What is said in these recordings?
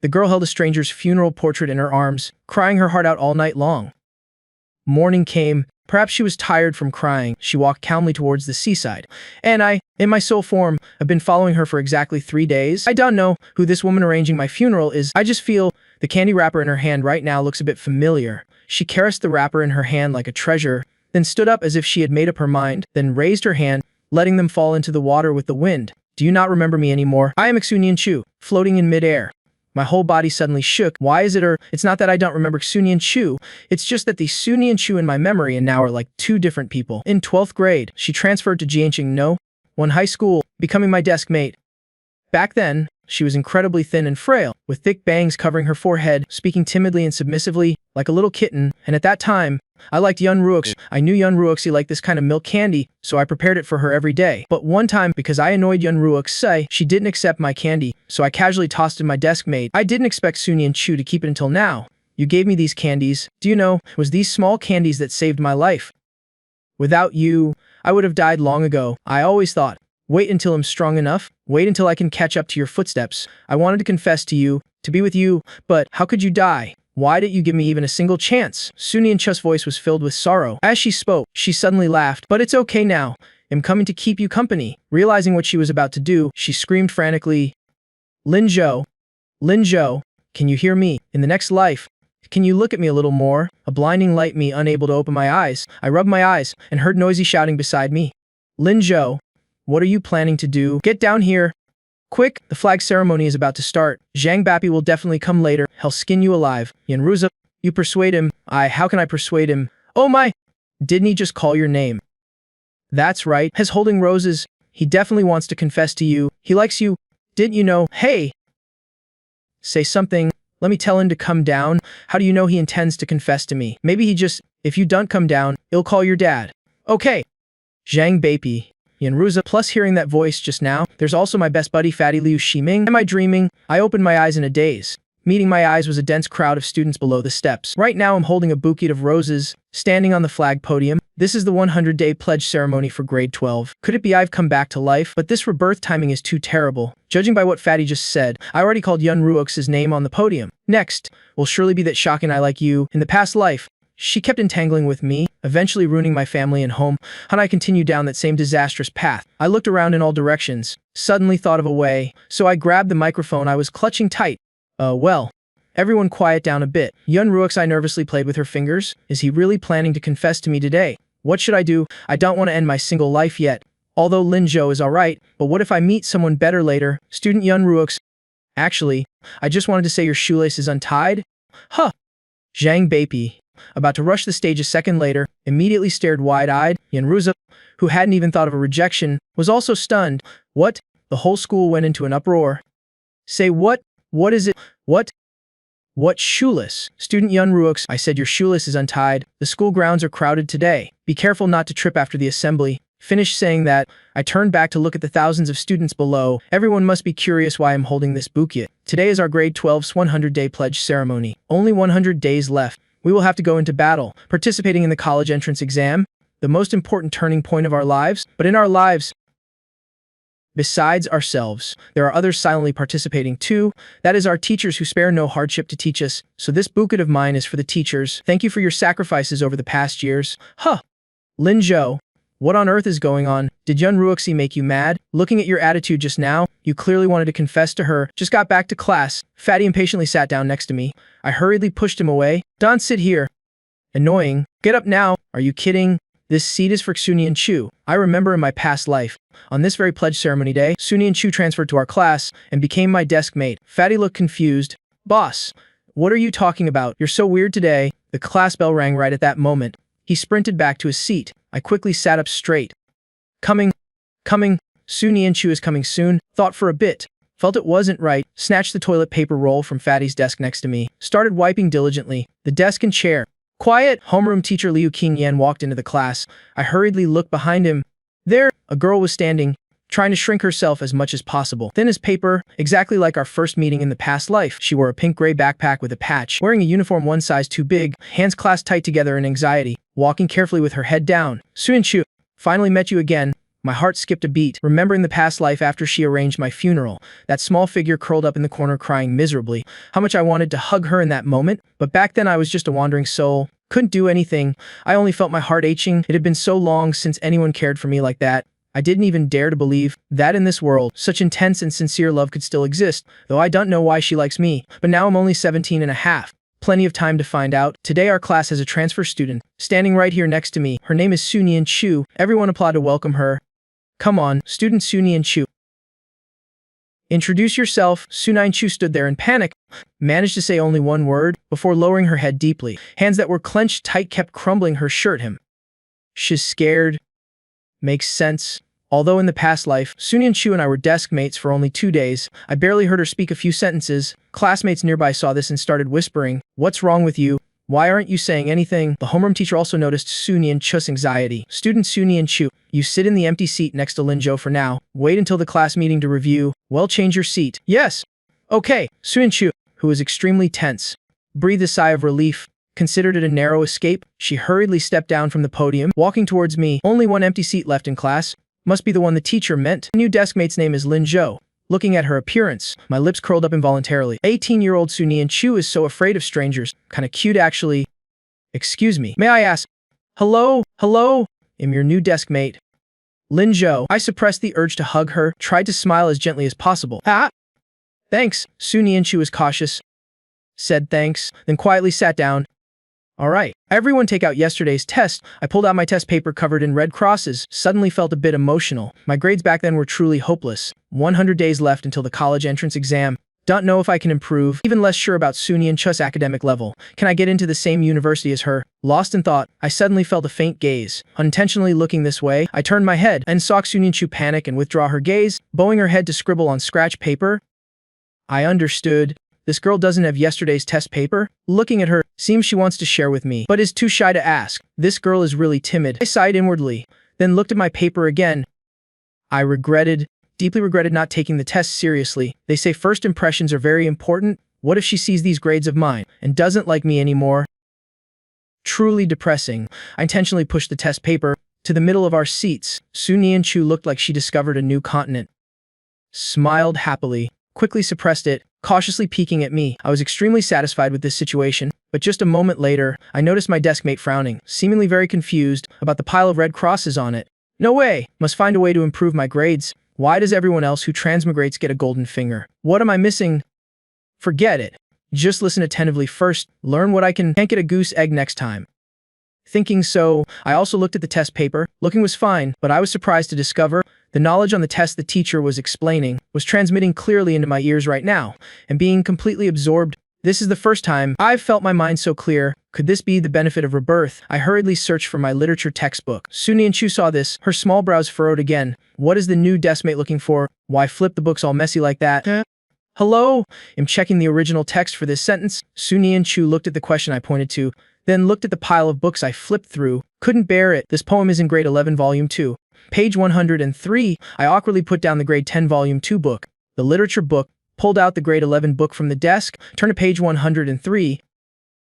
The girl held a stranger's funeral portrait in her arms, crying her heart out all night long. Morning came. Perhaps she was tired from crying. She walked calmly towards the seaside. And I, in my soul form, have been following her for exactly 3 days. I don't know who this woman arranging my funeral is. I just feel the candy wrapper in her hand right now looks a bit familiar. She caressed the wrapper in her hand like a treasure, then stood up as if she had made up her mind, then raised her hand, letting them fall into the water with the wind. Do you not remember me anymore? I am Xunian Chu, floating in midair. My whole body suddenly shook. Why is it it's not that I don't remember Xunian Chu. It's just that the Xunian Chu in my memory and now are like 2 different people. In 12th grade, she transferred to Jianqing No, one high school, becoming my desk mate. Back then, she was incredibly thin and frail, with thick bangs covering her forehead, speaking timidly and submissively, like a little kitten, and at that time, I liked Yun Ruoxi. I knew Yun Ruoxi liked this kind of milk candy, so I prepared it for her every day. But one time, because I annoyed Yun Ruoxi, she didn't accept my candy, so I casually tossed it in my desk mate. I didn't expect Xunian Chu to keep it until now. You gave me these candies. Do you know, it was these small candies that saved my life. Without you, I would have died long ago. I always thought, wait until I'm strong enough, wait until I can catch up to your footsteps. I wanted to confess to you, to be with you, but how could you die? Why didn't you give me even a single chance? Xunian Chu's voice was filled with sorrow. As she spoke, she suddenly laughed. But it's okay now. I'm coming to keep you company. Realizing what she was about to do, she screamed frantically, Lin Zhou, can you hear me? In the next life, can you look at me a little more? A blinding light me unable to open my eyes. I rubbed my eyes and heard noisy shouting beside me. Lin Zhou, what are you planning to do? Get down here. Quick, the flag ceremony is about to start. Zhang Bapi will definitely come later. He'll skin you alive. Yanruza, you persuade him. How can I persuade him? Oh my! Didn't he just call your name? That's right. He's holding roses. He definitely wants to confess to you. He likes you. Didn't you know? Hey! Say something. Let me tell him to come down. How do you know he intends to confess to me? Maybe he just, if you don't come down, he'll call your dad. Okay. Zhang Bapi. Yanruza, plus hearing that voice just now, there's also my best buddy Fatty Liu Ximing. Am I dreaming? I opened my eyes in a daze. Meeting my eyes was a dense crowd of students below the steps. Right now I'm holding a bouquet of roses, standing on the flag podium. This is the 100-day pledge ceremony for grade 12. Could it be I've come back to life? But this rebirth timing is too terrible. Judging by what Fatty just said, I already called Yun Ruoxi's name on the podium. Next, will surely be that shocking I like you. In the past life, she kept entangling with me, eventually ruining my family and home, and I continued down that same disastrous path. I looked around in all directions, suddenly thought of a way, so I grabbed the microphone I was clutching tight. Well, everyone quiet down a bit. Yun Ruoxi nervously played with her fingers. Is he really planning to confess to me today? What should I do? I don't want to end my single life yet. Although Lin Zhou is alright, but what if I meet someone better later? Student Yun Ruoxi. Actually, I just wanted to say your shoelace is untied? Huh. Zhang Bapi, about to rush the stage a second later, immediately stared wide-eyed. Yanruza, who hadn't even thought of a rejection, was also stunned. What? The whole school went into an uproar. Say what? What is it? What? What shoeless? Student Yun Ruoxi, I said your shoelace is untied. The school grounds are crowded today. Be careful not to trip after the assembly. Finished saying that, I turned back to look at the thousands of students below. Everyone must be curious why I'm holding this bouquet. Today is our grade 12's 100-day pledge ceremony. Only 100 days left. We will have to go into battle, participating in the college entrance exam, the most important turning point of our lives. But in our lives, besides ourselves, there are others silently participating too. That is our teachers who spare no hardship to teach us. So this bouquet of mine is for the teachers. Thank you for your sacrifices over the past years. Huh. Lin Zhou, what on earth is going on? Did Yun Ruoxi make you mad? Looking at your attitude just now, you clearly wanted to confess to her. Just got back to class. Fatty impatiently sat down next to me. I hurriedly pushed him away. Don't sit here. Annoying. Get up now. Are you kidding? This seat is for Xunian Chu. I remember in my past life, on this very pledge ceremony day, Xunian Chu transferred to our class and became my desk mate. Fatty looked confused. Boss, what are you talking about? You're so weird today. The class bell rang right at that moment. He sprinted back to his seat. I quickly sat up straight. Coming. Xunian Chu is coming soon. Thought for a bit. Felt it wasn't right. Snatched the toilet paper roll from Fatty's desk next to me. Started wiping diligently. The desk and chair. Quiet! Homeroom teacher Liu Qingyan walked into the class. I hurriedly looked behind him. There, a girl was standing, trying to shrink herself as much as possible. Thin as paper, exactly like our first meeting in the past life. She wore a pink-gray backpack with a patch, wearing a uniform one size too big, hands clasped tight together in anxiety, walking carefully with her head down. Xunian Chu, finally met you again. My heart skipped a beat, remembering the past life after she arranged my funeral. That small figure curled up in the corner crying miserably. How much I wanted to hug her in that moment, but back then I was just a wandering soul. Couldn't do anything. I only felt my heart aching. It had been so long since anyone cared for me like that. I didn't even dare to believe that in this world, such intense and sincere love could still exist, though I don't know why she likes me. But now I'm only 17 and a half. Plenty of time to find out. Today our class has a transfer student, standing right here next to me. Her name is Sunyan Chu. Everyone applaud to welcome her. Come on, student Sunyan Chu. Introduce yourself. Sunyan Chu stood there in panic, managed to say only one word, before lowering her head deeply. Hands that were clenched tight kept crumbling her shirt hem. She's scared. Makes sense. Although in the past life, Sunyan Chu and I were desk mates for only 2 days, I barely heard her speak a few sentences. Classmates nearby saw this and started whispering, "What's wrong with you? Why aren't you saying anything?" The homeroom teacher also noticed Sunyan Chu's anxiety. Student Sunyan Chu, you sit in the empty seat next to Lin Zhou for now. Wait until the class meeting to review. Well, change your seat. Yes. Okay. Sunyan Chu, who was extremely tense, breathed a sigh of relief. Considered it a narrow escape, she hurriedly stepped down from the podium, walking towards me. Only one empty seat left in class. Must be the one the teacher meant. The new deskmate's name is Lin Zhou. Looking at her appearance, my lips curled up involuntarily. 18-year-old Sunyan Chu is so afraid of strangers. Kinda cute, actually. Excuse me, may I ask? Hello? Hello? I'm your new deskmate. Lin Zhou. I suppressed the urge to hug her, tried to smile as gently as possible. Ah! Thanks. Sunyan Chu was cautious. Said thanks, then quietly sat down. All right. Everyone take out yesterday's test. I pulled out my test paper covered in red crosses, suddenly felt a bit emotional. My grades back then were truly hopeless. 100 days left until the college entrance exam. Don't know if I can improve, even less sure about Sunyan Chu's academic level. Can I get into the same university as her? Lost in thought, I suddenly felt a faint gaze. Unintentionally looking this way, I turned my head and saw Sunyan Chu panic and withdraw her gaze, bowing her head to scribble on scratch paper. I understood. This girl doesn't have yesterday's test paper? Looking at her, seems she wants to share with me, but is too shy to ask. This girl is really timid. I sighed inwardly, then looked at my paper again. I deeply regretted not taking the test seriously. They say first impressions are very important. What if she sees these grades of mine and doesn't like me anymore? Truly depressing. I intentionally pushed the test paper to the middle of our seats. Sunyan Chu looked like she discovered a new continent. Smiled happily, quickly suppressed it, cautiously peeking at me. I was extremely satisfied with this situation, but just a moment later, I noticed my deskmate frowning, seemingly very confused about the pile of red crosses on it. No way! Must find a way to improve my grades. Why does everyone else who transmigrates get a golden finger? What am I missing? Forget it. Just listen attentively first, learn what I can't get a goose egg next time. Thinking so, I also looked at the test paper. Looking was fine, but I was surprised to discover the knowledge on the test the teacher was explaining was transmitting clearly into my ears right now, and being completely absorbed. This is the first time I've felt my mind so clear. Could this be the benefit of rebirth? I hurriedly searched for my literature textbook. Sunyan Chu saw this, her small brows furrowed again. What is the new deskmate looking for? Why flip the books all messy like that? Hello? I'm checking the original text for this sentence. Sunyan Chu looked at the question I pointed to, then looked at the pile of books I flipped through. Couldn't bear it. This poem is in grade 11 volume 2. Page 103, I awkwardly put down the grade 10 volume 2 book, the literature book, pulled out the grade 11 book from the desk, turned to page 103.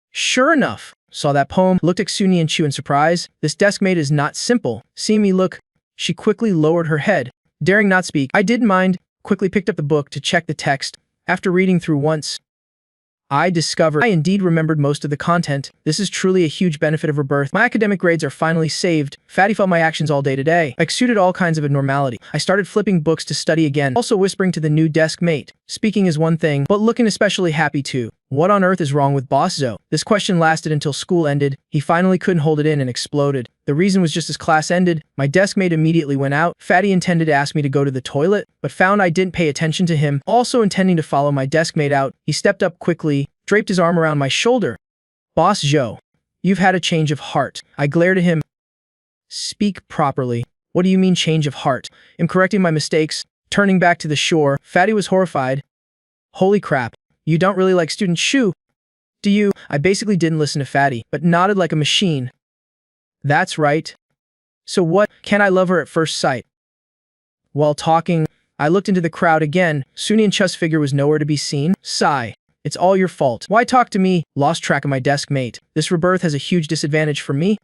Sure enough, saw that poem, looked at Sunyan Chu in surprise. This deskmate is not simple. Seeing me look, she quickly lowered her head, daring not speak. I didn't mind, quickly picked up the book to check the text. After reading through once, I discovered I indeed remembered most of the content. This is truly a huge benefit of rebirth. My academic grades are finally saved. Fatty felt my actions all day today. I exuded all kinds of abnormality. I started flipping books to study again, also whispering to the new desk mate. Speaking is one thing, but looking especially happy too. What on earth is wrong with Boss Zhou? This question lasted until school ended. He finally couldn't hold it in and exploded. The reason was just as class ended, my deskmate immediately went out. Fatty intended to ask me to go to the toilet, but found I didn't pay attention to him. Also intending to follow my deskmate out, he stepped up quickly, draped his arm around my shoulder. Boss Zhou, you've had a change of heart. I glared at him. Speak properly. What do you mean change of heart? I'm correcting my mistakes, turning back to the shore. Fatty was horrified. Holy crap. You don't really like student Shu, do you? I basically didn't listen to Fatty, but nodded like a machine. That's right. So what? Can I love her at first sight? While talking, I looked into the crowd again. Sunyan Chu's figure was nowhere to be seen. Sigh. It's all your fault. Why talk to me? Lost track of my desk mate. This rebirth has a huge disadvantage for me.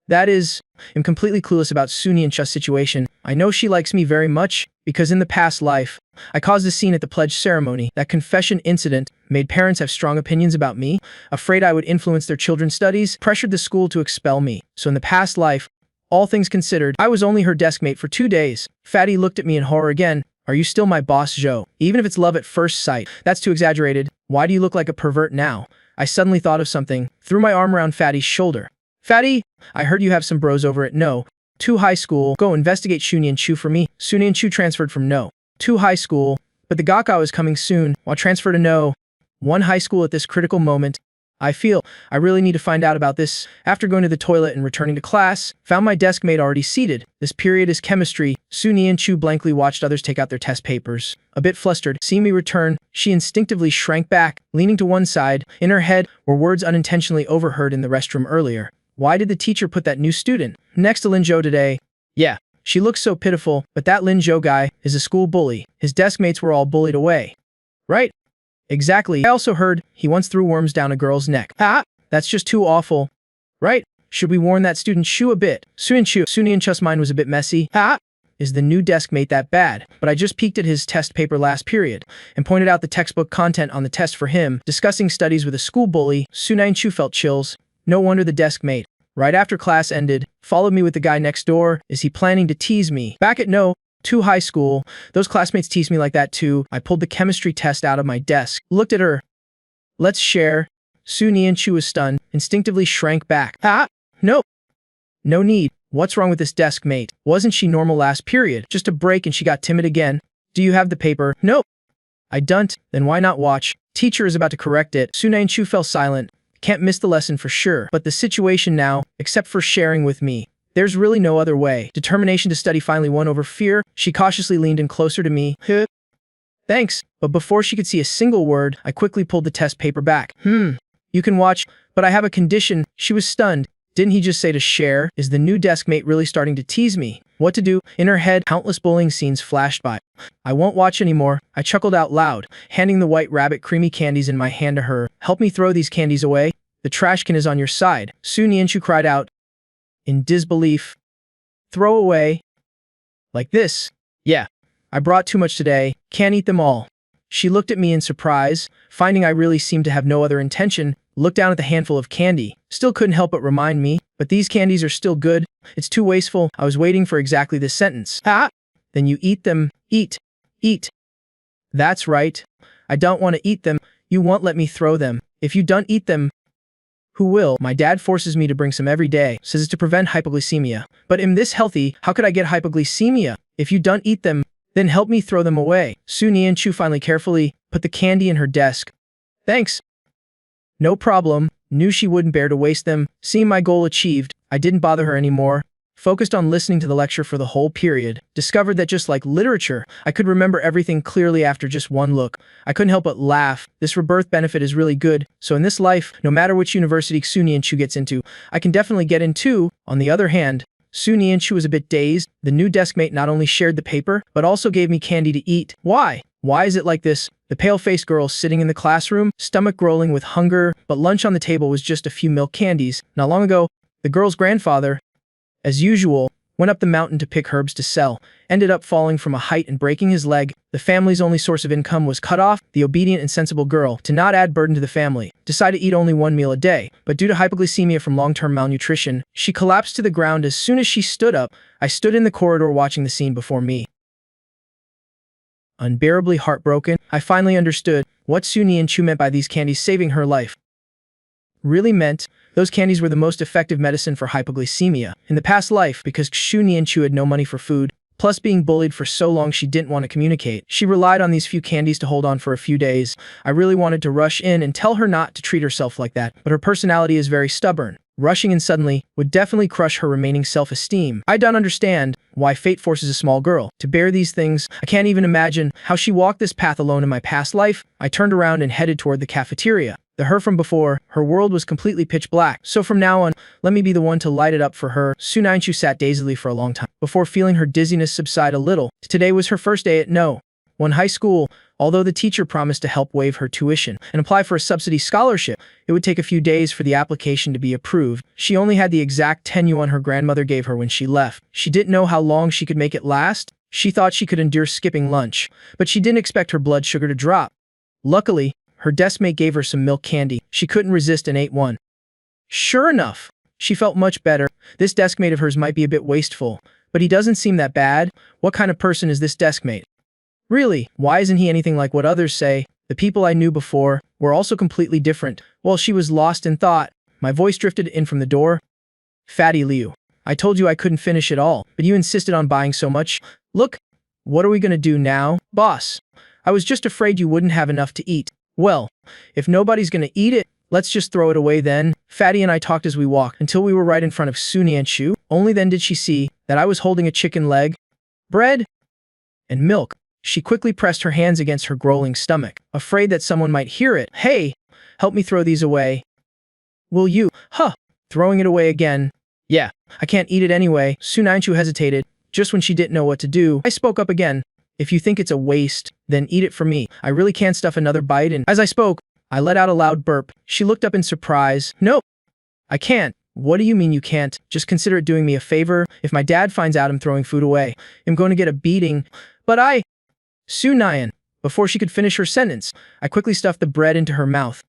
That is, I'm completely clueless about Suni and Cha's situation. I know she likes me very much, because in the past life, I caused a scene at the pledge ceremony. That confession incident made parents have strong opinions about me, afraid I would influence their children's studies, pressured the school to expel me. So in the past life, all things considered, I was only her deskmate for 2 days. Fatty looked at me in horror again. Are you still my boss, Joe? Even if it's love at first sight, that's too exaggerated. Why do you look like a pervert now? I suddenly thought of something, threw my arm around Fatty's shoulder. Fatty, I heard you have some bros over at No. 2 High School. Go investigate Suni and Chu for me. Suni and Chu transferred from No. 2 High School, but the Gakao is coming soon. I'll transfer to No. 1 High School at this critical moment. I feel I really need to find out about this. After going to the toilet and returning to class, found my deskmate already seated. This period is chemistry. Suni and Chu blankly watched others take out their test papers. A bit flustered, seeing me return, she instinctively shrank back, leaning to one side. In her head were words unintentionally overheard in the restroom earlier. Why did the teacher put that new student next to Lin Zhou today? Yeah, she looks so pitiful, but that Lin Zhou guy is a school bully. His deskmates were all bullied away. Right? Exactly. I also heard he once threw worms down a girl's neck. Ah, that's just too awful. Right? Should we warn that student Shu a bit? Suni and Chu's mind was a bit messy. Ah, is the new deskmate that bad? But I just peeked at his test paper last period and pointed out the textbook content on the test for him, discussing studies with a school bully. Suni and Chu felt chills. No wonder the deskmate, right after class ended, followed me with the guy next door. Is he planning to tease me? Back at No. 2 High School, those classmates teased me like that too. I pulled the chemistry test out of my desk, looked at her. Let's share. Suni and Chu was stunned, instinctively shrank back. Ah, no. No need. What's wrong with this deskmate? Wasn't she normal last period? Just a break and she got timid again. Do you have the paper? Nope. I don't. Then why not watch? Teacher is about to correct it. Suni and Chu fell silent. Can't miss the lesson for sure. But the situation now, except for sharing with me, there's really no other way. Determination to study finally won over fear. She cautiously leaned in closer to me. Thanks. But before she could see a single word, I quickly pulled the test paper back. You can watch, but I have a condition. She was stunned. Didn't he just say to share? Is the new deskmate really starting to tease me? What to do? In her head, countless bullying scenes flashed by. I won't watch anymore. I chuckled out loud, handing the white rabbit creamy candies in my hand to her. Help me throw these candies away. The trash can is on your side. Suni and Chu cried out in disbelief. Throw away? Like this? Yeah. I brought too much today. Can't eat them all. She looked at me in surprise, finding I really seemed to have no other intention, looked down at the handful of candy. Still couldn't help but remind me, but these candies are still good. It's too wasteful. I was waiting for exactly this sentence. Ah! Then you eat them. Eat. Eat. That's right. I don't want to eat them. You won't let me throw them. If you don't eat them, who will? My dad forces me to bring some every day, says it's to prevent hypoglycemia. But I'm this healthy, how could I get hypoglycemia? If you don't eat them, then help me throw them away. Suni and Chu finally carefully put the candy in her desk. Thanks. No problem. Knew she wouldn't bear to waste them. Seeing my goal achieved, I didn't bother her anymore. Focused on listening to the lecture for the whole period. Discovered that just like literature, I could remember everything clearly after just one look. I couldn't help but laugh. This rebirth benefit is really good. So in this life, no matter which university Suni and Chu gets into, I can definitely get into. On the other hand, Suni and Chu was a bit dazed. The new deskmate not only shared the paper, but also gave me candy to eat. Why? Why is it like this? The pale-faced girl sitting in the classroom, stomach growling with hunger, but lunch on the table was just a few milk candies. Not long ago, the girl's grandfather, as usual, went up the mountain to pick herbs to sell, ended up falling from a height and breaking his leg. The family's only source of income was cut off. The obedient and sensible girl, to not add burden to the family, decided to eat only 1 meal a day, but due to hypoglycemia from long-term malnutrition, she collapsed to the ground as soon as she stood up. I stood in the corridor watching the scene before me. Unbearably heartbroken, I finally understood what Suni and Chu meant by these candies saving her life. Really meant those candies were the most effective medicine for hypoglycemia in the past life because Suni and Chu had no money for food, plus being bullied for so long she didn't want to communicate. She relied on these few candies to hold on for a few days. I really wanted to rush in and tell her not to treat herself like that, but her personality is very stubborn. Rushing in suddenly would definitely crush her remaining self-esteem. I don't understand why fate forces a small girl to bear these things. I can't even imagine how she walked this path alone in my past life. I turned around and headed toward the cafeteria. The her from before, her world was completely pitch black. So from now on, let me be the one to light it up for her. Suni and Chu sat dazedly for a long time before feeling her dizziness subside a little. Today was her first day at No. 1 High School. Although the teacher promised to help waive her tuition and apply for a subsidy scholarship, it would take a few days for the application to be approved. She only had the exact 10 yuan her grandmother gave her when she left. She didn't know how long she could make it last. She thought she could endure skipping lunch, but she didn't expect her blood sugar to drop. Luckily, her deskmate gave her some milk candy. She couldn't resist and ate one. Sure enough, she felt much better. This deskmate of hers might be a bit wasteful, but he doesn't seem that bad. What kind of person is this deskmate? Really, why isn't he anything like what others say? The people I knew before were also completely different. While she was lost in thought, my voice drifted in from the door. Fatty Liu, I told you I couldn't finish it all, but you insisted on buying so much. Look, what are we gonna do now, boss? I was just afraid you wouldn't have enough to eat. Well, if nobody's gonna eat it, let's just throw it away then. Fatty and I talked as we walked until we were right in front of Su Nianshu. Only then did she see that I was holding a chicken leg, bread, and milk. She quickly pressed her hands against her growling stomach, afraid that someone might hear it. Hey, help me throw these away. Will you? Huh. Throwing it away again. Yeah, I can't eat it anyway. Su Nianshu hesitated. Just when she didn't know what to do, I spoke up again. If you think it's a waste, then eat it for me. I really can't stuff another bite in. As I spoke, I let out a loud burp. She looked up in surprise. No, I can't. What do you mean you can't? Just consider it doing me a favor. If my dad finds out I'm throwing food away, I'm going to get a beating. But Su Nian. Before she could finish her sentence, I quickly stuffed the bread into her mouth.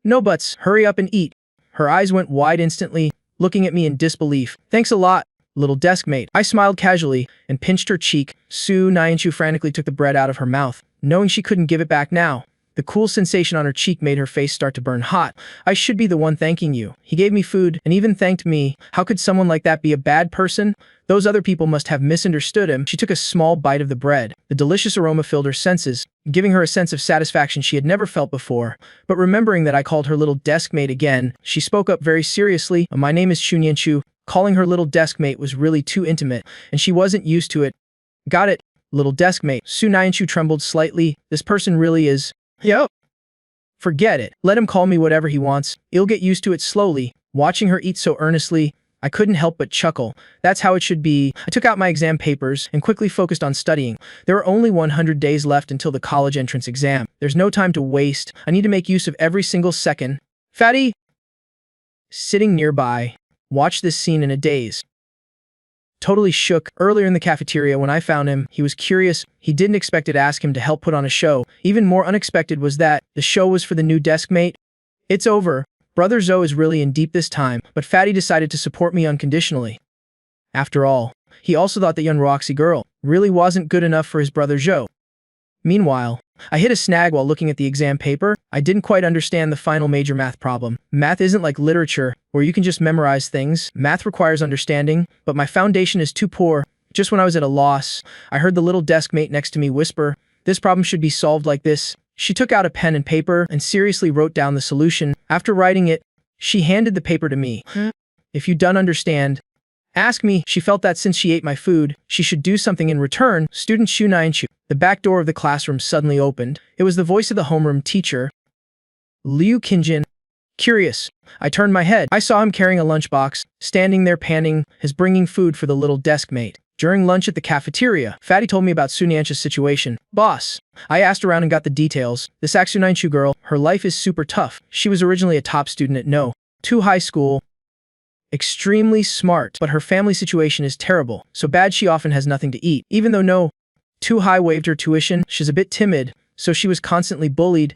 No buts, hurry up and eat. Her eyes went wide instantly, looking at me in disbelief. Thanks a lot, little deskmate. I smiled casually and pinched her cheek. Su Nianshu frantically took the bread out of her mouth, knowing she couldn't give it back now. The cool sensation on her cheek made her face start to burn hot. I should be the one thanking you. He gave me food and even thanked me. How could someone like that be a bad person? Those other people must have misunderstood him. She took a small bite of the bread. The delicious aroma filled her senses, giving her a sense of satisfaction she had never felt before. But remembering that I called her little deskmate again, she spoke up very seriously. My name is Su Nianshu. Calling her little deskmate was really too intimate, and she wasn't used to it. Got it, little deskmate. Su Nianshu trembled slightly. This person really is... Yup. Forget it. Let him call me whatever he wants. He'll get used to it slowly. Watching her eat so earnestly, I couldn't help but chuckle. That's how it should be. I took out my exam papers and quickly focused on studying. There were only 100 days left until the college entrance exam. There's no time to waste. I need to make use of every single second. Fatty, sitting nearby, watched this scene in a daze. Totally shook. Earlier in the cafeteria when I found him, he was curious. He didn't expect to ask him to help put on a show. Even more unexpected was that the show was for the new deskmate. It's over. Brother Zhou is really in deep this time, but Fatty decided to support me unconditionally. After all, he also thought the young Roxy girl really wasn't good enough for his brother Zhou. Meanwhile, I hit a snag while looking at the exam paper. I didn't quite understand the final major math problem. Math isn't like literature, where you can just memorize things. Math requires understanding, but my foundation is too poor. Just when I was at a loss, I heard the little deskmate next to me whisper, "This problem should be solved like this." She took out a pen and paper and seriously wrote down the solution. After writing it, she handed the paper to me. If you don't understand, ask me. She felt that since she ate my food, she should do something in return. Student Su Nianshu. The back door of the classroom suddenly opened. It was the voice of the homeroom teacher, Liu Qingjin. Curious, I turned my head. I saw him carrying a lunchbox, standing there panting, as bringing food for the little deskmate. During lunch at the cafeteria, Fatty told me about Su Nianshu's situation. Boss, I asked around and got the details. This Su Nianshu girl, her life is super tough. She was originally a top student at No. 2 high school. Extremely smart, but her family situation is terrible, so bad she often has nothing to eat. Even though No. 2 high waived her tuition, she's a bit timid, so she was constantly bullied.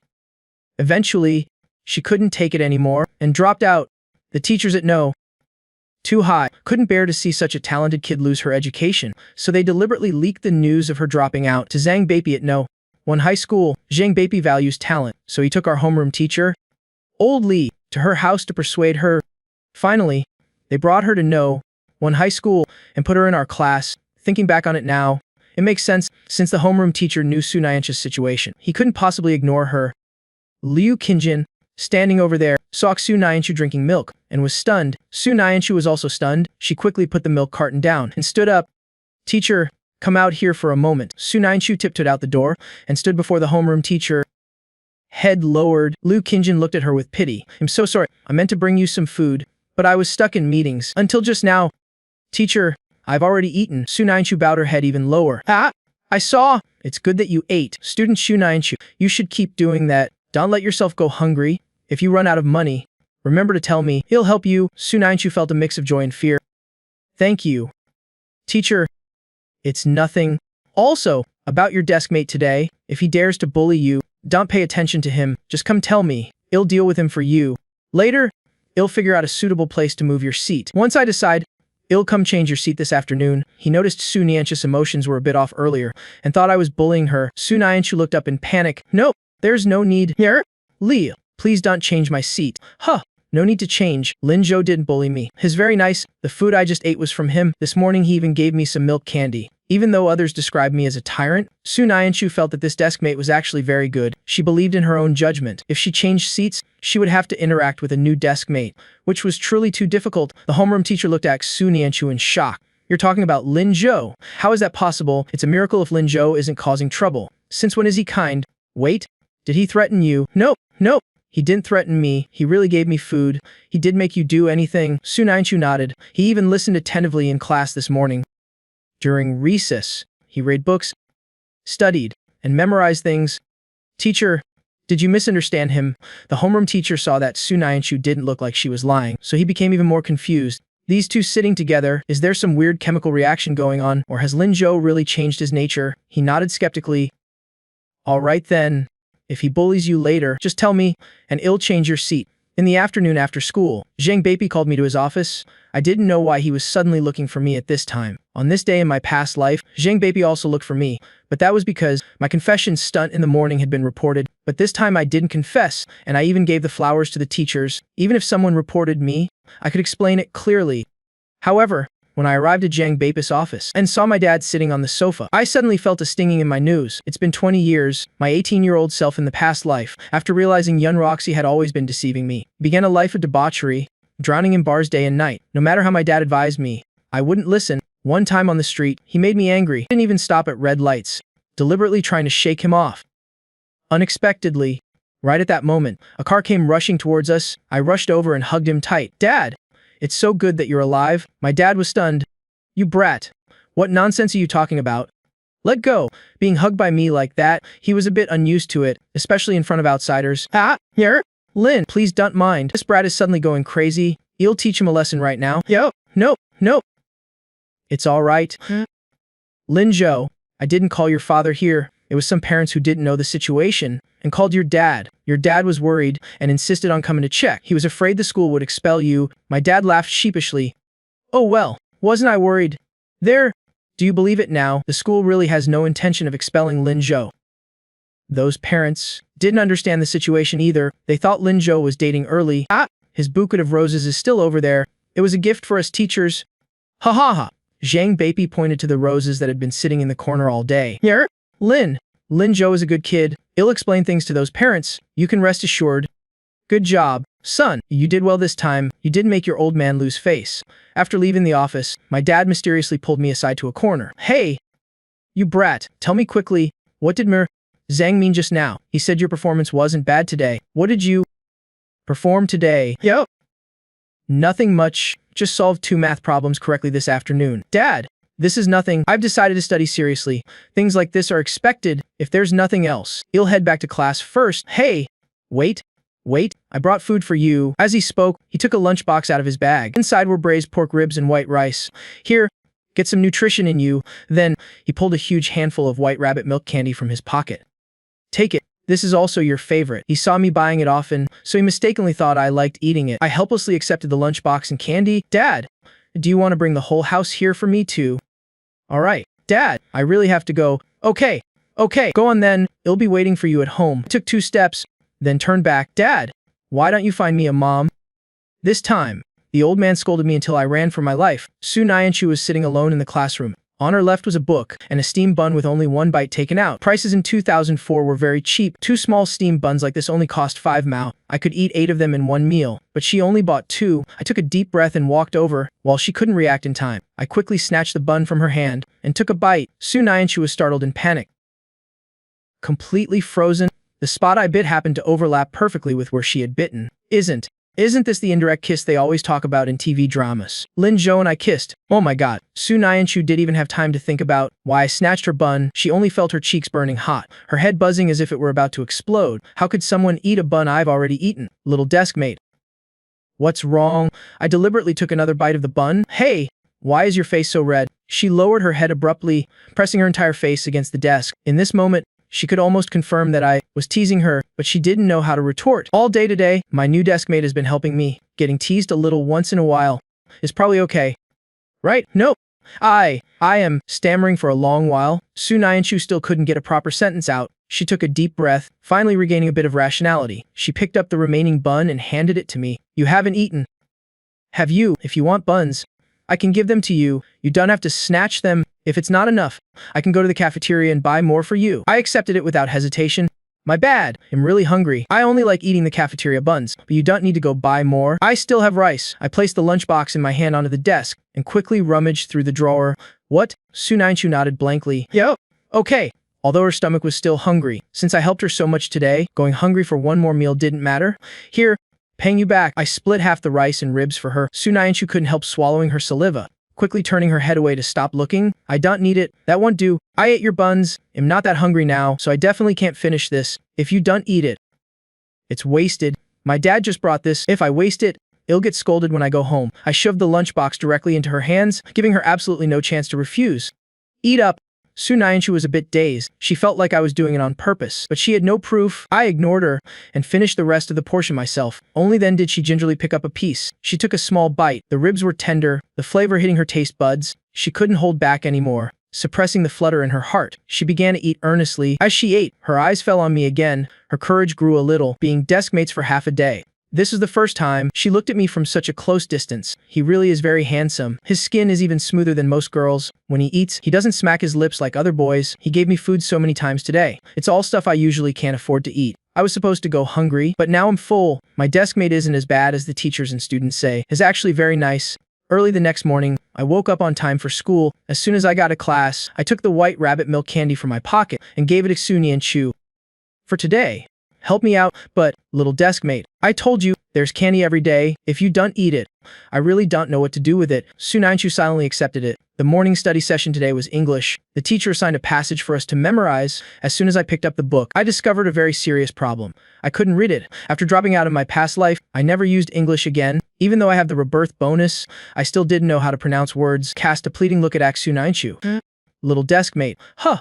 Eventually, she couldn't take it anymore and dropped out. The teachers at No. 2 high couldn't bear to see such a talented kid lose her education, so they deliberately leaked the news of her dropping out to Zhang Beipi at No. 1 high school. Zhang Beipi values talent, so he took our homeroom teacher, Old Li, to her house to persuade her. Finally, they brought her to No. 1 high school and put her in our class. Thinking back on it now, it makes sense, since the homeroom teacher knew Su Nianshu's situation. He couldn't possibly ignore her. Liu Qingjin, standing over there, saw Su Nianshu drinking milk and was stunned. Su Nianshu was also stunned. She quickly put the milk carton down and stood up. Teacher, come out here for a moment. Su Nianshu tiptoed out the door and stood before the homeroom teacher. Head lowered, Liu Qingjin looked at her with pity. I'm so sorry. I meant to bring you some food, but I was stuck in meetings until just now. Teacher, I've already eaten. Su Nianshu bowed her head even lower. I saw. It's good that you ate. Student Shu Nyanshu, you should keep doing that. Don't let yourself go hungry. If you run out of money, remember to tell me. He'll help you. Su Nyanshu felt a mix of joy and fear. Thank you. Teacher, it's nothing. Also, about your desk mate today, if he dares to bully you, don't pay attention to him. Just come tell me. I'll deal with him for you. Later, I'll figure out a suitable place to move your seat. Once I decide, I'll come change your seat this afternoon. He noticed Su Nyanshu's emotions were a bit off earlier and thought I was bullying her. Su Nyanshu looked up in panic. No, there's no need. Here, Lee, please don't change my seat. Huh. No need to change. Lin Zhou didn't bully me. He's very nice. The food I just ate was from him. This morning he even gave me some milk candy. Even though others described me as a tyrant, Su Nyanshu felt that this desk mate was actually very good. She believed in her own judgment. If she changed seats, she would have to interact with a new desk mate, which was truly too difficult. The homeroom teacher looked at Su Nyanshu in shock. You're talking about Lin Zhou. How is that possible? It's a miracle if Lin Zhou isn't causing trouble. Since when is he kind? Wait, did he threaten you? No. He didn't threaten me. He really gave me food. He did make you do anything. Su Nyanshu nodded. He even listened attentively in class this morning. During recess, he read books, studied, and memorized things. Teacher, did you misunderstand him? The homeroom teacher saw that Su Nyanshu didn't look like she was lying, so he became even more confused. These two sitting together, is there some weird chemical reaction going on, or has Lin Zhou really changed his nature? He nodded skeptically. All right then. If he bullies you later, just tell me, and I'll change your seat. In the afternoon after school, Zhang Beipi called me to his office. I didn't know why he was suddenly looking for me at this time. On this day in my past life, Zhang Beipi also looked for me, but that was because my confession stunt in the morning had been reported. But this time I didn't confess, and I even gave the flowers to the teachers. Even if someone reported me, I could explain it clearly. However, when I arrived at Zhang Beipi's office and saw my dad sitting on the sofa, I suddenly felt a stinging in my nose. It's been 20 years, my 18-year-old self in the past life, after realizing Yun Roxy had always been deceiving me, began a life of debauchery, drowning in bars day and night. No matter how my dad advised me, I wouldn't listen. One time on the street, he made me angry. Didn't even stop at red lights, deliberately trying to shake him off. Unexpectedly, right at that moment, a car came rushing towards us. I rushed over and hugged him tight. Dad! It's so good that you're alive. My dad was stunned. You brat. What nonsense are you talking about? Let go. Being hugged by me like that, he was a bit unused to it, especially in front of outsiders. Here? Lin, please don't mind. This brat is suddenly going crazy. You'll teach him a lesson right now. Yo, no. It's all right. Lin Zhou, I didn't call your father here. It was some parents who didn't know the situation and called your dad. Your dad was worried and insisted on coming to check. He was afraid the school would expel you. My dad laughed sheepishly. Oh well, wasn't I worried? There, do you believe it now? The school really has no intention of expelling Lin Zhou. Those parents didn't understand the situation either. They thought Lin Zhou was dating early. His bouquet of roses is still over there. It was a gift for us teachers. Ha ha ha. Zhang Beipi pointed to the roses that had been sitting in the corner all day. Here? Lin Zhou is a good kid. He'll explain things to those parents. You can rest assured. Good job, son. You did well this time. You didn't make your old man lose face. After leaving the office, my dad mysteriously pulled me aside to a corner. Hey, you brat, tell me quickly, what did Zhang mean just now? He said your performance wasn't bad today. What did you perform today? Yo. Nothing much. Just solved 2 math problems correctly this afternoon. Dad, this is nothing. I've decided to study seriously. Things like this are expected. If there's nothing else, I'll head back to class first. Hey, wait. I brought food for you. As he spoke, he took a lunchbox out of his bag. Inside were braised pork ribs and white rice. Here, get some nutrition in you. Then, he pulled a huge handful of white rabbit milk candy from his pocket. Take it. This is also your favorite. He saw me buying it often, so he mistakenly thought I liked eating it. I helplessly accepted the lunchbox and candy. Dad, do you want to bring the whole house here for me too? All right. Dad, I really have to go. Okay, go on then. I'll be waiting for you at home. I took 2 steps, then turned back. Dad, why don't you find me a mom? This time, the old man scolded me until I ran for my life. Su Nyanshu was sitting alone in the classroom. On her left was a book and a steamed bun with only 1 bite taken out. Prices in 2004 were very cheap. 2 small steamed buns like this only cost 5 mao. I could eat 8 of them in 1 meal, but she only bought 2. I took a deep breath and walked over. While she couldn't react in time, I quickly snatched the bun from her hand and took a bite. Su Nyanshu was startled and panicked. Completely frozen, the spot I bit happened to overlap perfectly with where she had bitten. Isn't Isn't this the indirect kiss they always talk about in TV dramas? Lin Zhou and I kissed. Oh my god. Su Nyanchu didn't even have time to think about why I snatched her bun. She only felt her cheeks burning hot, her head buzzing as if it were about to explode. How could someone eat a bun I've already eaten? Little desk mate. What's wrong? I deliberately took another bite of the bun. Hey, why is your face so red? She lowered her head abruptly, pressing her entire face against the desk. In this moment, she could almost confirm that I was teasing her, but she didn't know how to retort. All day today, my new desk mate has been helping me. Getting teased a little once in a while is probably okay. Right? Nope. I am stammering for a long while. Su Nyanchu still couldn't get a proper sentence out. She took a deep breath, finally regaining a bit of rationality. She picked up the remaining bun and handed it to me. You haven't eaten. Have you? If you want buns, I can give them to you. You don't have to snatch them. If it's not enough, I can go to the cafeteria and buy more for you. I accepted it without hesitation. My bad. I'm really hungry. I only like eating the cafeteria buns, but you don't need to go buy more. I still have rice. I placed the lunchbox in my hand onto the desk and quickly rummaged through the drawer. What? Su Nyanchu nodded blankly. Yo. Okay. Although her stomach was still hungry, since I helped her so much today, going hungry for one more meal didn't matter. Here, paying you back. I split half the rice and ribs for her. Su Nyanchu couldn't help swallowing her saliva, quickly turning her head away to stop looking. I don't need it. That won't do. I ate your buns. I'm not that hungry now, so I definitely can't finish this. If you don't eat it, it's wasted. My dad just brought this. If I waste it, I'll get scolded when I go home. I shoved the lunchbox directly into her hands, giving her absolutely no chance to refuse. Eat up. Su Nyanchu was a bit dazed. She felt like I was doing it on purpose, but she had no proof. I ignored her and finished the rest of the portion myself. Only then did she gingerly pick up a piece. She took a small bite. The ribs were tender, the flavor hitting her taste buds. She couldn't hold back anymore. Suppressing the flutter in her heart, she began to eat earnestly. As she ate, her eyes fell on me again. Her courage grew a little, being desk mates for half a day. This is the first time she looked at me from such a close distance. He really is very handsome. His skin is even smoother than most girls. When he eats, he doesn't smack his lips like other boys. He gave me food so many times today. It's all stuff I usually can't afford to eat. I was supposed to go hungry, but now I'm full. My desk mate isn't as bad as the teachers and students say. It's actually very nice. Early the next morning, I woke up on time for school. As soon as I got to class, I took the white rabbit milk candy from my pocket and gave it to Su Nyanchu. For today, help me out, but, little desk mate, I told you, there's candy every day. If you don't eat it, I really don't know what to do with it. Su Nyanchu silently accepted it. The morning study session today was English. The teacher assigned a passage for us to memorize. As soon as I picked up the book, I discovered a very serious problem. I couldn't read it. After dropping out of my past life, I never used English again. Even though I have the rebirth bonus, I still didn't know how to pronounce words. Cast a pleading look at Su Nyanchu. Little desk mate. Huh.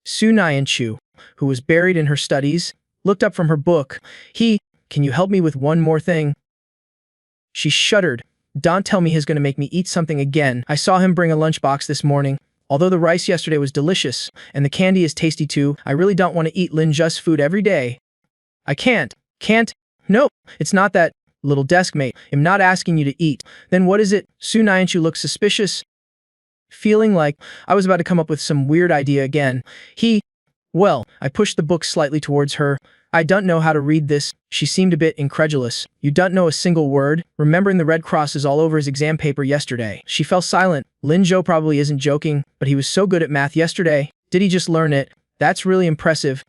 Su Nyanchu, who was buried in her studies, looked up from her book. Can you help me with one more thing? She shuddered. Don't tell me he's going to make me eat something again. I saw him bring a lunchbox this morning. Although the rice yesterday was delicious, and the candy is tasty too, I really don't want to eat Lin Just food every day. I can't. Nope, it's not that, little desk mate. I'm not asking you to eat. Then what is it? Su Nyanchu looked suspicious, feeling like I was about to come up with some weird idea again. Well, I pushed the book slightly towards her. I don't know how to read this. She seemed a bit incredulous. You don't know a single word? Remembering the red crosses all over his exam paper yesterday. She fell silent. Lin Zhou probably isn't joking, but he was so good at math yesterday. Did he just learn it? That's really impressive.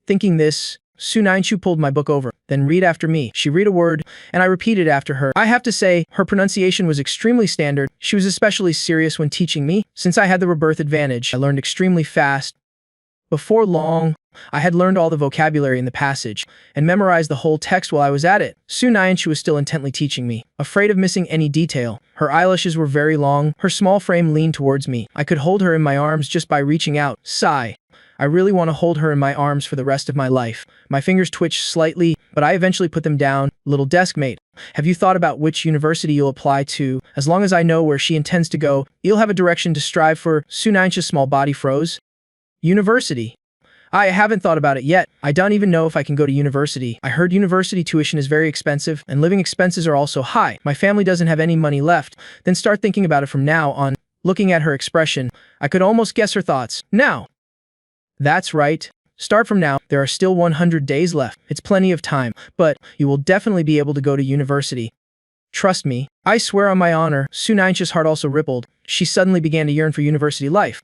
Thinking this, Su Nyanchu pulled my book over. Then read after me. She read a word, and I repeated after her. I have to say, her pronunciation was extremely standard. She was especially serious when teaching me. Since I had the rebirth advantage, I learned extremely fast. Before long, I had learned all the vocabulary in the passage and memorized the whole text while I was at it. Su Nyanchu was still intently teaching me, afraid of missing any detail. Her eyelashes were very long, her small frame leaned towards me. I could hold her in my arms just by reaching out. Sigh. I really want to hold her in my arms for the rest of my life. My fingers twitched slightly, but I eventually put them down. Little desk mate, have you thought about which university you'll apply to? As long as I know where she intends to go, you'll have a direction to strive for. Su Nyanchu's small body froze. University. I haven't thought about it yet. I don't even know if I can go to university. I heard university tuition is very expensive, and living expenses are also high. My family doesn't have any money left. Then start thinking about it from now on. Looking at her expression, I could almost guess her thoughts. Now. That's right. Start from now. There are still 100 days left. It's plenty of time, but you will definitely be able to go to university. Trust me. I swear on my honor. Su Nyanchu's heart also rippled. She suddenly began to yearn for university life.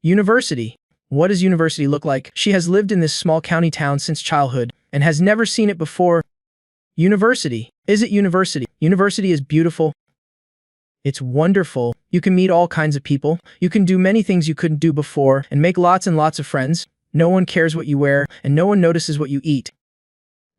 University. What does university look like? She has lived in this small county town since childhood and has never seen it before. University. Is it university? University is beautiful. It's wonderful. You can meet all kinds of people. You can do many things you couldn't do before and make lots and lots of friends. No one cares what you wear and no one notices what you eat.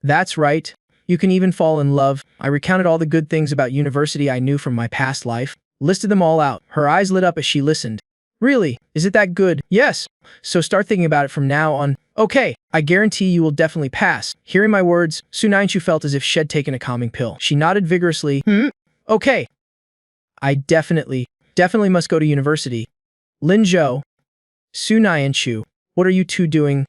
That's right. You can even fall in love. I recounted all the good things about university I knew from my past life, listed them all out. Her eyes lit up as she listened. Really? Is it that good? Yes. So start thinking about it from now on. Okay, I guarantee you will definitely pass. Hearing my words, Su-Nainchu felt as if she'd taken a calming pill. She nodded vigorously. Okay. I definitely must go to university. Lin Zhou. Su-Nainchu. What are you two doing?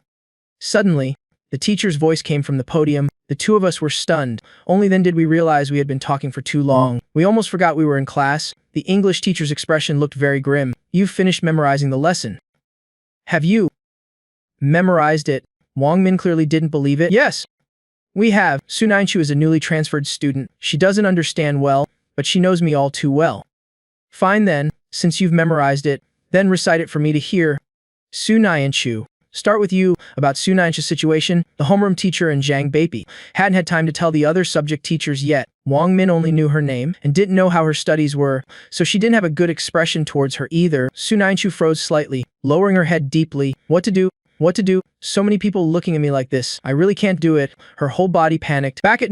Suddenly, the teacher's voice came from the podium. The two of us were stunned. Only then did we realize we had been talking for too long. We almost forgot we were in class. The English teacher's expression looked very grim. You've finished memorizing the lesson. Have you memorized it? Wang Min clearly didn't believe it. Yes, we have. Su-Nainchu is a newly transferred student. She doesn't understand well, but she knows me all too well. Fine then, since you've memorized it, then recite it for me to hear. Su-Nainchu. Start with you. About Su-Nainchu's situation, the homeroom teacher and Zhang Beipi hadn't had time to tell the other subject teachers yet. Wang Min only knew her name and didn't know how her studies were, so she didn't have a good expression towards her either. Su-Nainchu froze slightly, lowering her head deeply. What to do? What to do? So many people looking at me like this. I really can't do it. Her whole body panicked. Back at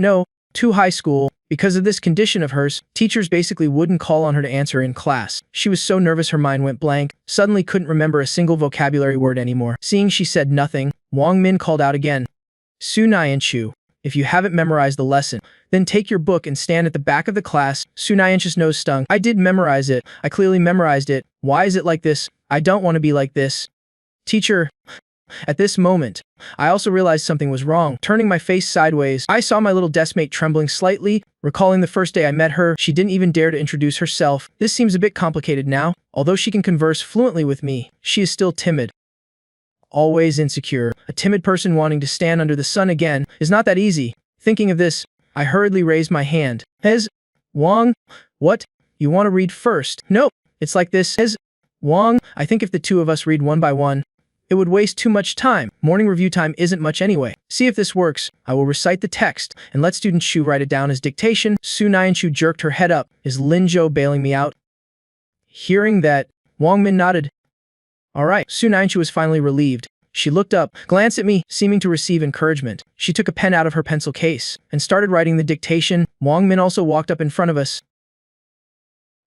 high school, because of this condition of hers, teachers basically wouldn't call on her to answer in class. She was so nervous her mind went blank, suddenly couldn't remember a single vocabulary word anymore. Seeing she said nothing, Wang Min called out again. Su-Nainchu, if you haven't memorized the lesson, then take your book and stand at the back of the class. Su-Nainchu's nose stung. I did memorize it. I clearly memorized it. Why is it like this? I don't want to be like this. Teacher. At this moment, I also realized something was wrong. Turning my face sideways, I saw my little deskmate trembling slightly. Recalling the first day I met her, she didn't even dare to introduce herself. This seems a bit complicated now. Although she can converse fluently with me, she is still timid. Always insecure. A timid person wanting to stand under the sun again is not that easy. Thinking of this, I hurriedly raised my hand. Wang, what? You want to read first? No, it's like this. Wang, I think if the two of us read one by one, it would waste too much time. Morning review time isn't much anyway. See if this works. I will recite the text and let student Shu write it down as dictation. Su-Nainchu jerked her head up. Is Lin Zhou bailing me out? Hearing that, Wang Min nodded. All right. Su-Nainchu was finally relieved. She looked up, glanced at me, seeming to receive encouragement. She took a pen out of her pencil case and started writing the dictation. Wang Min also walked up in front of us.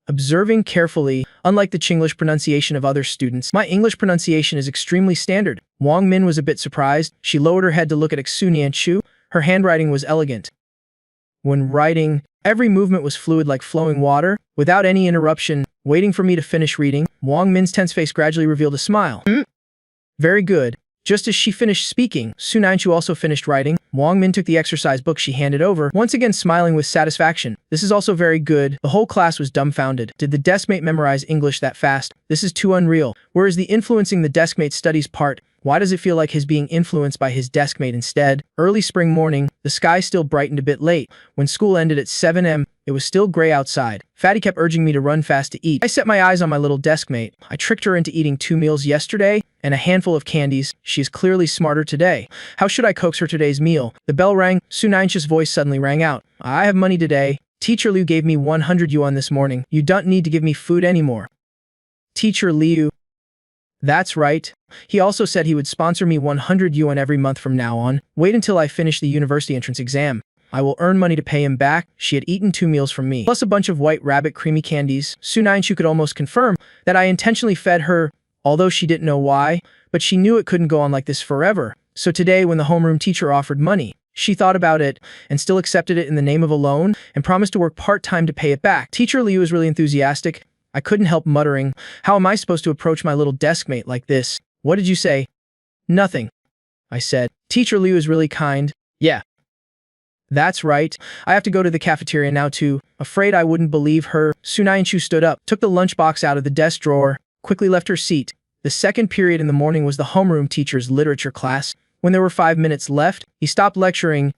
Observing carefully, unlike the Chinglish pronunciation of other students, my English pronunciation is extremely standard. Wang Min was a bit surprised. She lowered her head to look at Su-Nainchu. Her handwriting was elegant. When writing, every movement was fluid like flowing water, without any interruption. Waiting for me to finish reading, Wang Min's tense face gradually revealed a smile. Very good. Just as she finished speaking, Su-Nainchu also finished writing. Wang Min took the exercise book she handed over, once again smiling with satisfaction. This is also very good. The whole class was dumbfounded. Did the deskmate memorize English that fast? This is too unreal. Where is the influencing the deskmate studies part? Why does it feel like he's being influenced by his deskmate instead? Early spring morning, the sky still brightened a bit late. When school ended at 7 a.m., it was still gray outside. Fatty kept urging me to run fast to eat. I set my eyes on my little deskmate. I tricked her into eating 2 meals yesterday and a handful of candies. She is clearly smarter today. How should I coax her today's meal? The bell rang. Su-Nainchu's voice suddenly rang out. I have money today. Teacher Liu gave me 100 yuan this morning. You don't need to give me food anymore. Teacher Liu. That's right. He also said he would sponsor me 100 yuan every month from now on. Wait until I finish the university entrance exam. I will earn money to pay him back. She had eaten 2 meals from me, plus a bunch of white rabbit creamy candies. Su-Nainchu could almost confirm that I intentionally fed her, although she didn't know why, but she knew it couldn't go on like this forever. So today, when the homeroom teacher offered money, she thought about it and still accepted it in the name of a loan and promised to work part-time to pay it back. Teacher Liu was really enthusiastic. I couldn't help muttering, how am I supposed to approach my little deskmate like this? What did you say? Nothing, I said. Teacher Liu is really kind. Yeah. That's right. I have to go to the cafeteria now too. Afraid I wouldn't believe her. Su-Nainchu stood up, took the lunchbox out of the desk drawer, quickly left her seat. The second period in the morning was the homeroom teacher's literature class. When there were 5 minutes left, he stopped lecturing.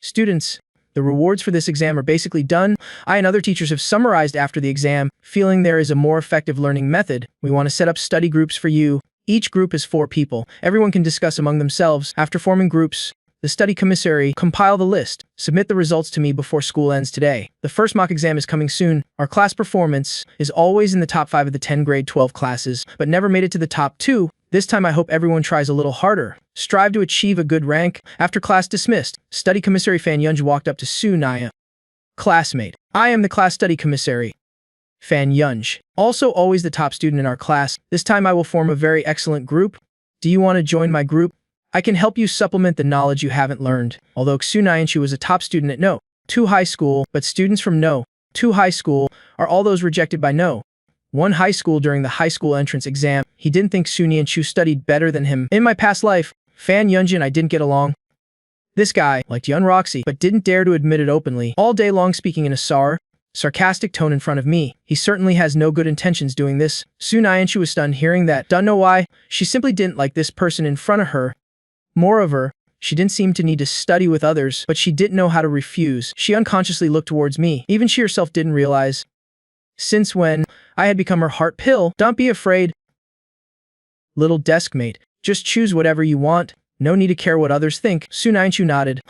Students, the rewards for this exam are basically done. I and other teachers have summarized after the exam, feeling there is a more effective learning method. We want to set up study groups for you. Each group is 4 people. Everyone can discuss among themselves. After forming groups, the The study commissary, compile the list. Submit the results to me before school ends today. The first mock exam is coming soon. Our class performance is always in the top 5 of the 10 grade 12 classes, but never made it to the top 2. This time I hope everyone tries a little harder. Strive to achieve a good rank. After class dismissed, study commissary Fan Yunj walked up to Su Naya. Classmate, I am the class study commissary. Fan Yunj, also always the top student in our class. This time I will form a very excellent group. Do you want to join my group? I can help you supplement the knowledge you haven't learned. Although Xu Nyanchu was a top student at No. 2 High School, but students from No. 2 High School are all those rejected by No. 1 High School during the high school entrance exam. He didn't think Xu Nyanchu studied better than him. In my past life, Fan Yunj and I didn't get along. This guy liked Yun Roxy, but didn't dare to admit it openly, all day long speaking in a sarcastic tone in front of me. He certainly has no good intentions doing this. Su Nyanchu was stunned hearing that. Don't know why, she simply didn't like this person in front of her. Moreover, she didn't seem to need to study with others, but she didn't know how to refuse. She unconsciously looked towards me. Even she herself didn't realize. Since when I had become her heart pill. Don't be afraid, little deskmate. Just choose whatever you want. No need to care what others think. Su Nyanchu nodded.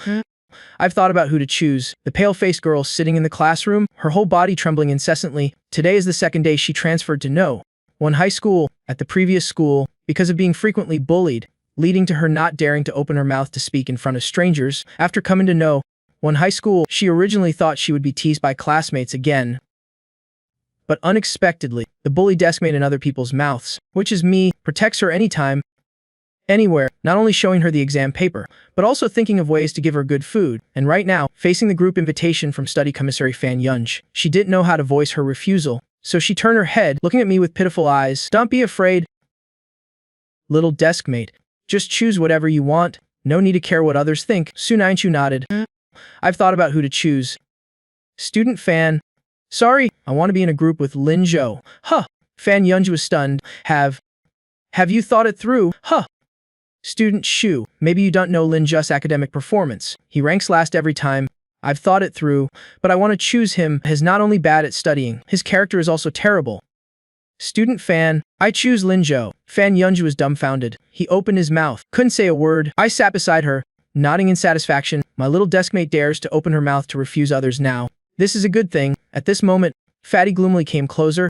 I've thought about who to choose. The pale-faced girl sitting in the classroom, her whole body trembling incessantly. Today is the second day she transferred to No. 1 High School. At the previous school, because of being frequently bullied, leading to her not daring to open her mouth to speak in front of strangers. After coming to No. 1 High School, she originally thought she would be teased by classmates again. But unexpectedly, the bully deskmate in other people's mouths, which is me, protects her anytime, anywhere, not only showing her the exam paper, but also thinking of ways to give her good food. And right now, facing the group invitation from study commissary Fan Yunj, she didn't know how to voice her refusal, so she turned her head, looking at me with pitiful eyes. Don't be afraid, little deskmate. Just choose whatever you want. No need to care what others think. Su Nyanchu nodded. I've thought about who to choose. Student Fan. Sorry, I want to be in a group with Lin Zhou. Huh. Fan Yunj was stunned. Have you thought it through? Huh. Student Shu. Maybe you don't know Lin Zhou's academic performance. He ranks last every time. I've thought it through, but I want to choose him. He's not only bad at studying, his character is also terrible. Student Fan. I choose Lin Zhou. Fan Yunj was dumbfounded. He opened his mouth, couldn't say a word. I sat beside her, nodding in satisfaction. My little deskmate dares to open her mouth to refuse others now. This is a good thing. At this moment, Fatty gloomily came closer.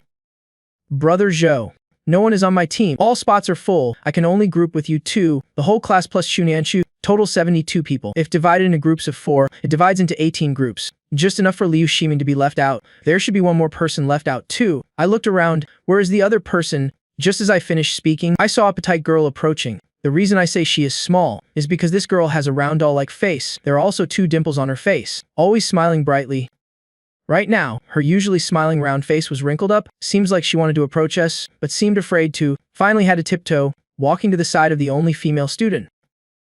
Brother Zhou. No one is on my team. All spots are full. I can only group with you 2. The whole class plus Xu Nyanchu, total 72 people. If divided into groups of 4, it divides into 18 groups. Just enough for Liu Ximing to be left out. There should be one more person left out too. I looked around. Where is the other person? Just as I finished speaking, I saw a petite girl approaching. The reason I say she is small is because this girl has a round doll-like face. There are also 2 dimples on her face, always smiling brightly. Right now, her usually smiling round face was wrinkled up. Seems like she wanted to approach us, but seemed afraid to. Finally had to tiptoe, walking to the side of the only female student.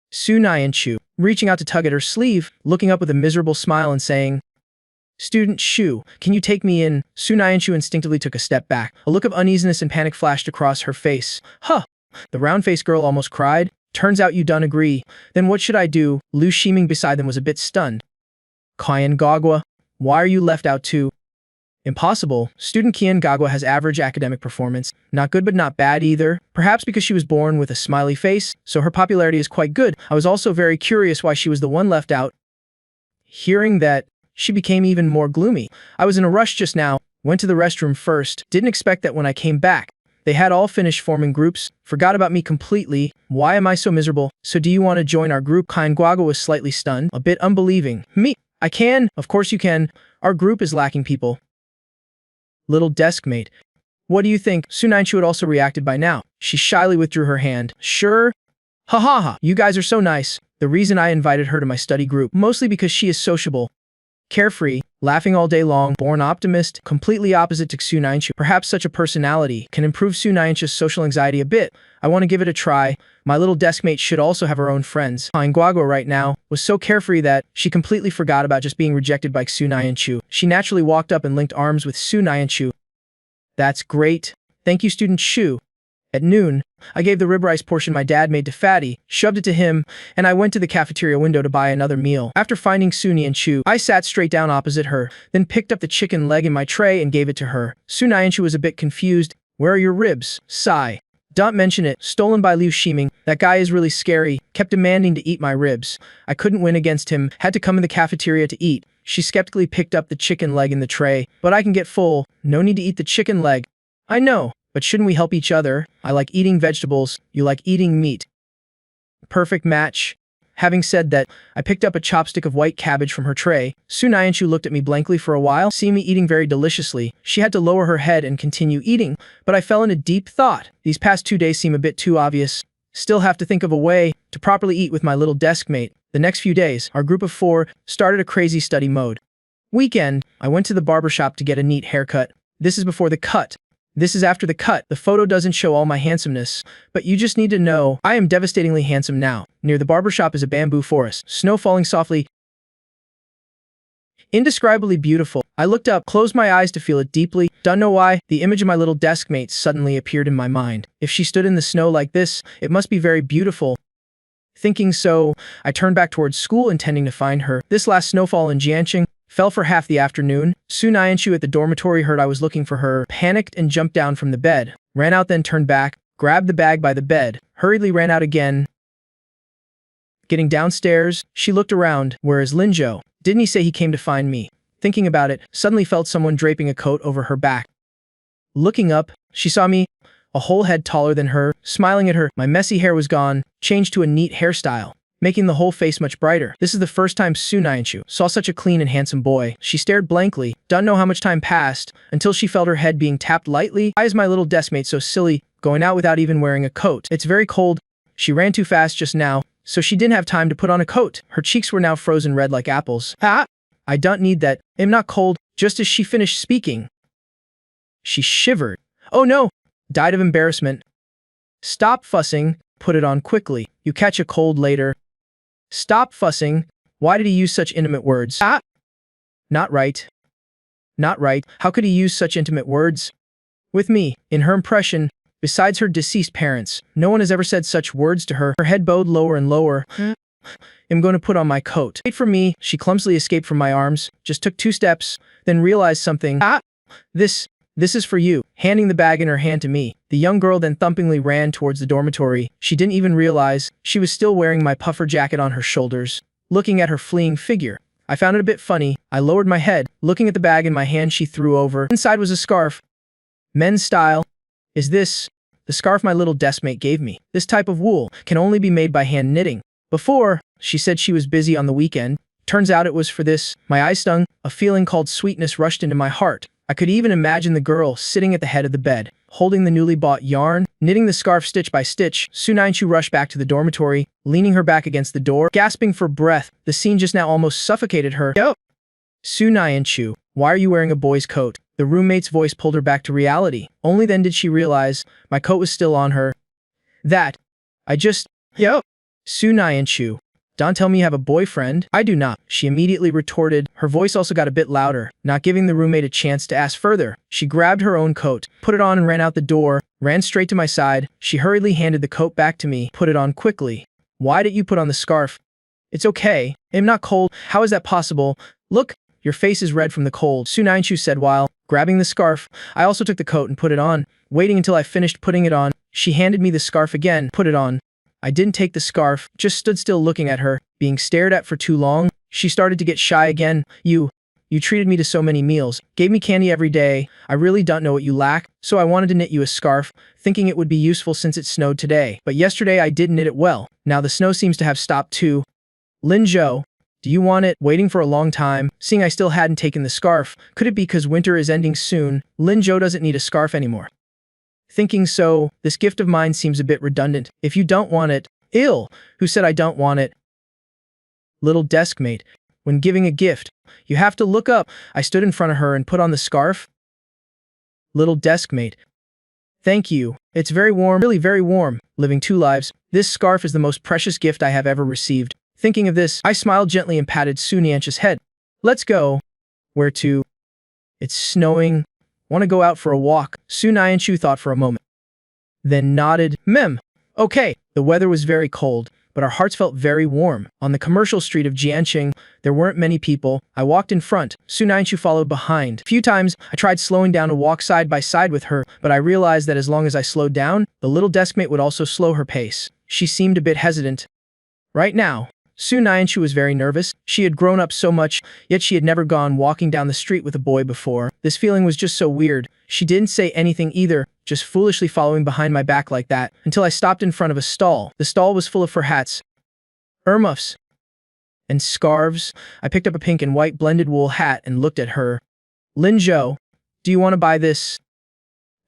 Su Nyanchu, reaching out to tug at her sleeve, looking up with a miserable smile and saying, Student Shu, can you take me in? Su Nyanchu instinctively took a step back. A look of uneasiness and panic flashed across her face. Huh! The round-faced girl almost cried. Turns out you don't agree. Then what should I do? Liu Ximing beside them was a bit stunned. Qian Gagua, why are you left out too? Impossible. Student Qian Gagua has average academic performance. Not good but not bad either. Perhaps because she was born with a smiley face, so her popularity is quite good. I was also very curious why she was the one left out. Hearing that, she became even more gloomy. I was in a rush just now, went to the restroom first, didn't expect that when I came back. They had all finished forming groups, forgot about me completely. Why am I so miserable? So do you want to join our group? Qian Gagua was slightly stunned, a bit unbelieving. Me? I can. Of course you can. Our group is lacking people. Little deskmate. What do you think? Su Nyanchu had also reacted by now. She shyly withdrew her hand. Sure? Ha ha ha. You guys are so nice. The reason I invited her to my study group, mostly because she is sociable, carefree, laughing all day long, born optimist, completely opposite to Xu Nyanchu. Perhaps such a personality can improve Su Nyanchu's social anxiety a bit. I want to give it a try. My little deskmate should also have her own friends. Qian Gagua right now was so carefree that she completely forgot about just being rejected by Xu Nyanchu. She naturally walked up and linked arms with Xu Nyanchu. That's great. Thank you, Student Shu. At noon, I gave the rib rice portion my dad made to Fatty, shoved it to him, and I went to the cafeteria window to buy another meal. After finding Su Nyanchu, I sat straight down opposite her, then picked up the chicken leg in my tray and gave it to her. Su Nyanchu was a bit confused. Where are your ribs? Sigh. Don't mention it. Stolen by Liu Ximing. That guy is really scary. kept demanding to eat my ribs. I couldn't win against him, had to come in the cafeteria to eat. She skeptically picked up the chicken leg in the tray. But I can get full. No need to eat the chicken leg. I know, but shouldn't we help each other? I like eating vegetables. You like eating meat. Perfect match. Having said that, I picked up a chopstick of white cabbage from her tray. Su Nyanchu looked at me blankly for a while, seeing me eating very deliciously. She had to lower her head and continue eating, but I fell into deep thought. These past 2 days seem a bit too obvious. Still have to think of a way to properly eat with my little desk mate. The next few days, our group of 4 started a crazy study mode. Weekend, I went to the barbershop to get a neat haircut. This is before the cut. This is after the cut. The photo doesn't show all my handsomeness, but you just need to know I am devastatingly handsome now. Near the barbershop is a bamboo forest, snow falling softly. Indescribably beautiful. I looked up, closed my eyes to feel it deeply. Don't know why, the image of my little desk mate suddenly appeared in my mind. If she stood in the snow like this, it must be very beautiful. Thinking so, I turned back towards school intending to find her. This last snowfall in Jianqing fell for half the afternoon. Su Nyanchu at the dormitory heard I was looking for her, panicked and jumped down from the bed. Ran out, then turned back, grabbed the bag by the bed, hurriedly ran out again. Getting downstairs, she looked around. Where is Linzhou? Didn't he say he came to find me? Thinking about it, suddenly felt someone draping a coat over her back. Looking up, she saw me, a whole head taller than her, smiling at her. My messy hair was gone, changed to a neat hairstyle, making the whole face much brighter. This is the first time Su Nyanchu saw such a clean and handsome boy. She stared blankly. Don't know how much time passed, until she felt her head being tapped lightly. Why is my little deskmate so silly, going out without even wearing a coat? It's very cold. She ran too fast just now, so she didn't have time to put on a coat. Her cheeks were now frozen red like apples. Ah! I don't need that. I'm not cold. Just as she finished speaking, she shivered. Oh no! Died of embarrassment. Stop fussing. Put it on quickly. You catch a cold later. Stop fussing. Why did he use such intimate words? Ah! Not right. Not right. How could he use such intimate words? With me, in her impression, besides her deceased parents, no one has ever said such words to her. Her head bowed lower and lower. I'm going to put on my coat. Wait for me. She clumsily escaped from my arms, just took 2 steps, then realized something. Ah! This is for you. Handing the bag in her hand to me. The young girl then thumpingly ran towards the dormitory. She didn't even realize she was still wearing my puffer jacket on her shoulders. Looking at her fleeing figure, I found it a bit funny. I lowered my head, looking at the bag in my hand she threw over. Inside was a scarf. Men's style. Is this the scarf my little deskmate gave me? This type of wool can only be made by hand knitting. Before, she said she was busy on the weekend. Turns out it was for this. My eyes stung. A feeling called sweetness rushed into my heart. I could even imagine the girl sitting at the head of the bed, holding the newly bought yarn, knitting the scarf stitch by stitch. Su Nyanchu rushed back to the dormitory, leaning her back against the door, gasping for breath. The scene just now almost suffocated her. Yo! Su Nyanchu, why are you wearing a boy's coat? The roommate's voice pulled her back to reality. Only then did she realize my coat was still on her. Yo! Su Nyanchu, don't tell me you have a boyfriend. I do not. She immediately retorted. Her voice also got a bit louder, not giving the roommate a chance to ask further. She grabbed her own coat, put it on and ran out the door, ran straight to my side. She hurriedly handed the coat back to me. Put it on quickly. Why did you put on the scarf? It's okay. I'm not cold. How is that possible? Look, your face is red from the cold, Su Nyanchu said while grabbing the scarf. I also took the coat and put it on. Waiting until I finished putting it on, she handed me the scarf again. Put it on. I didn't take the scarf, just stood still looking at her, being stared at for too long. She started to get shy again. You treated me to so many meals, gave me candy every day. I really don't know what you lack, so I wanted to knit you a scarf, thinking it would be useful since it snowed today. But yesterday I did knit it well. Now the snow seems to have stopped too. Linzhou, do you want it? Waiting for a long time, seeing I still hadn't taken the scarf. Could it be because winter is ending soon? Linzhou doesn't need a scarf anymore. Thinking so, this gift of mine seems a bit redundant. If you don't want it, ill. Who said I don't want it? Little deskmate, when giving a gift, you have to look up. I stood in front of her and put on the scarf. Little deskmate, thank you. It's very warm, really very warm. Living 2 lives, this scarf is the most precious gift I have ever received. Thinking of this, I smiled gently and patted Su Nyanchu's head. Let's go. Where to? It's snowing. Want to go out for a walk? Su Nyanchu thought for a moment, then nodded. Okay. The weather was very cold, but our hearts felt very warm. On the commercial street of Jianqing, there weren't many people. I walked in front. Su Nyanchu followed behind. A few times, I tried slowing down to walk side by side with her, but I realized that as long as I slowed down, the little deskmate would also slow her pace. She seemed a bit hesitant. Right now, Su Nyanshu was very nervous. She had grown up so much, yet she had never gone walking down the street with a boy before. This feeling was just so weird. She didn't say anything either, just foolishly following behind my back like that, until I stopped in front of a stall. The stall was full of fur hats, earmuffs, and scarves. I picked up a pink and white blended wool hat and looked at her. Lin Zhou, do you want to buy this?